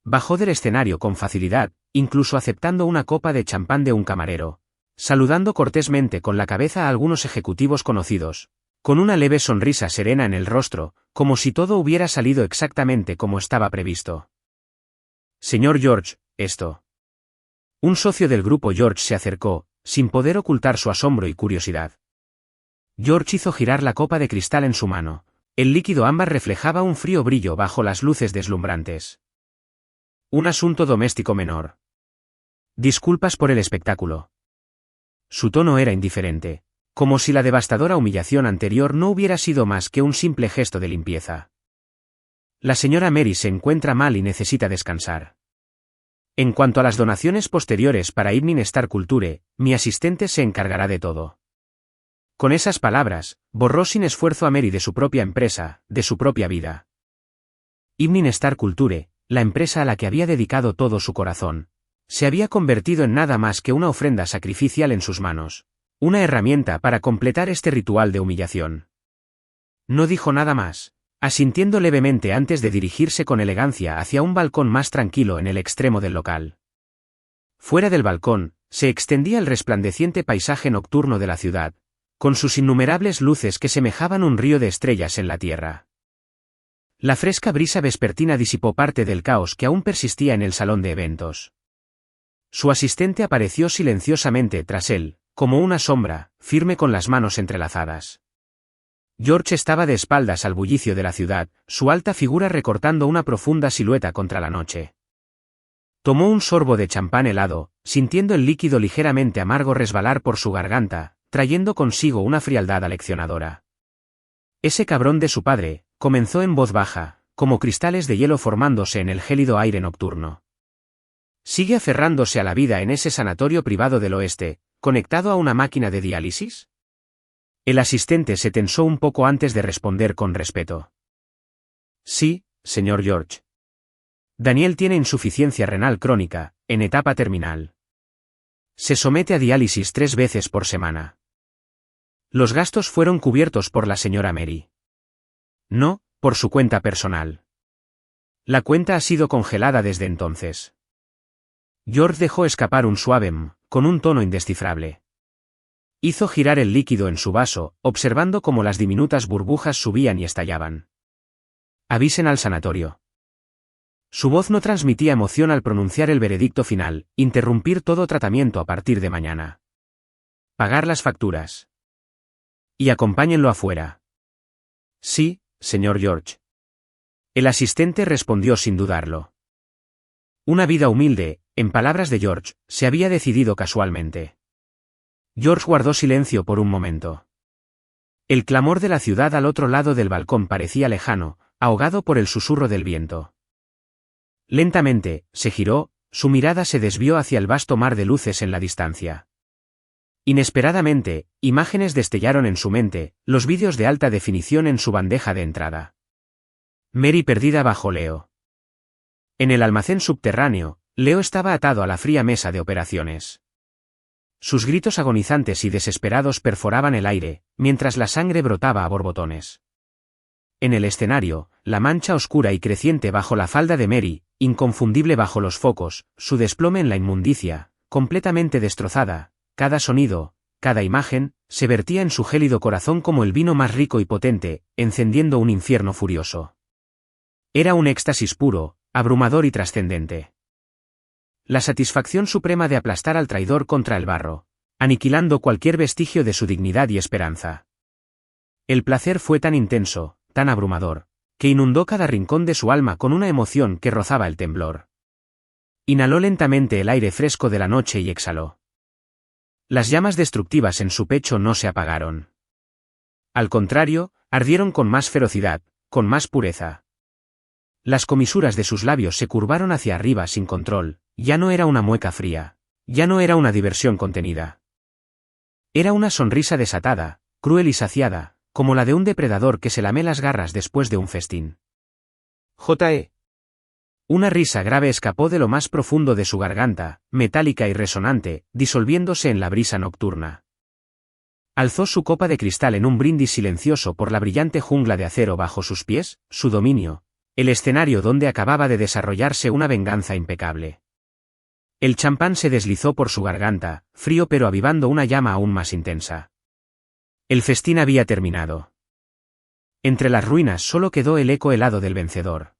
Bajó del escenario con facilidad, incluso aceptando una copa de champán de un camarero, saludando cortésmente con la cabeza a algunos ejecutivos conocidos, con una leve sonrisa serena en el rostro, como si todo hubiera salido exactamente como estaba previsto. Señor George, esto. Un socio del grupo George se acercó, sin poder ocultar su asombro y curiosidad. George hizo girar la copa de cristal en su mano. El líquido ámbar reflejaba un frío brillo bajo las luces deslumbrantes. Un asunto doméstico menor. Disculpas por el espectáculo. Su tono era indiferente, como si la devastadora humillación anterior no hubiera sido más que un simple gesto de limpieza. La señora Mary se encuentra mal y necesita descansar. En cuanto a las donaciones posteriores para Evening Star Culture, mi asistente se encargará de todo. Con esas palabras, borró sin esfuerzo a Mary de su propia empresa, de su propia vida. Evening Star Culture, la empresa a la que había dedicado todo su corazón, se había convertido en nada más que una ofrenda sacrificial en sus manos, una herramienta para completar este ritual de humillación. No dijo nada más, asintiendo levemente antes de dirigirse con elegancia hacia un balcón más tranquilo en el extremo del local. Fuera del balcón, se extendía el resplandeciente paisaje nocturno de la ciudad, con sus innumerables luces que semejaban un río de estrellas en la tierra. La fresca brisa vespertina disipó parte del caos que aún persistía en el salón de eventos. Su asistente apareció silenciosamente tras él, como una sombra, firme con las manos entrelazadas. George estaba de espaldas al bullicio de la ciudad, su alta figura recortando una profunda silueta contra la noche. Tomó un sorbo de champán helado, sintiendo el líquido ligeramente amargo resbalar por su garganta, trayendo consigo una frialdad aleccionadora. Ese cabrón de su padre, comenzó en voz baja, como cristales de hielo formándose en el gélido aire nocturno. ¿Sigue aferrándose a la vida en ese sanatorio privado del oeste, conectado a una máquina de diálisis? El asistente se tensó un poco antes de responder con respeto. Sí, señor George. Daniel tiene insuficiencia renal crónica, en etapa terminal. Se somete a diálisis 3 veces por semana. Los gastos fueron cubiertos por la señora Mary. No, por su cuenta personal. La cuenta ha sido congelada desde entonces. George dejó escapar un suave con un tono indescifrable. Hizo girar el líquido en su vaso, observando cómo las diminutas burbujas subían y estallaban. Avisen al sanatorio. Su voz no transmitía emoción al pronunciar el veredicto final, interrumpir todo tratamiento a partir de mañana. Pagar las facturas. Y acompáñenlo afuera. Sí, señor George. El asistente respondió sin dudarlo. Una vida humilde, en palabras de George, se había decidido casualmente. George guardó silencio por un momento. El clamor de la ciudad al otro lado del balcón parecía lejano, ahogado por el susurro del viento. Lentamente, se giró, su mirada se desvió hacia el vasto mar de luces en la distancia. Inesperadamente, imágenes destellaron en su mente, los vídeos de alta definición en su bandeja de entrada. Mary perdida bajo Leo. En el almacén subterráneo, Leo estaba atado a la fría mesa de operaciones. Sus gritos agonizantes y desesperados perforaban el aire, mientras la sangre brotaba a borbotones. En el escenario, la mancha oscura y creciente bajo la falda de Mary, inconfundible bajo los focos, su desplome en la inmundicia, completamente destrozada, cada sonido, cada imagen, se vertía en su gélido corazón como el vino más rico y potente, encendiendo un infierno furioso. Era un éxtasis puro, abrumador y trascendente. La satisfacción suprema de aplastar al traidor contra el barro, aniquilando cualquier vestigio de su dignidad y esperanza. El placer fue tan intenso, tan abrumador, que inundó cada rincón de su alma con una emoción que rozaba el temblor. Inhaló lentamente el aire fresco de la noche y exhaló. Las llamas destructivas en su pecho no se apagaron. Al contrario, ardieron con más ferocidad, con más pureza. Las comisuras de sus labios se curvaron hacia arriba sin control, ya no era una mueca fría, ya no era una diversión contenida. Era una sonrisa desatada, cruel y saciada, como la de un depredador que se lame las garras después de un festín. J.E. Una risa grave escapó de lo más profundo de su garganta, metálica y resonante, disolviéndose en la brisa nocturna. Alzó su copa de cristal en un brindis silencioso por la brillante jungla de acero bajo sus pies, su dominio, el escenario donde acababa de desarrollarse una venganza impecable. El champán se deslizó por su garganta, frío pero avivando una llama aún más intensa. El festín había terminado. Entre las ruinas solo quedó el eco helado del vencedor.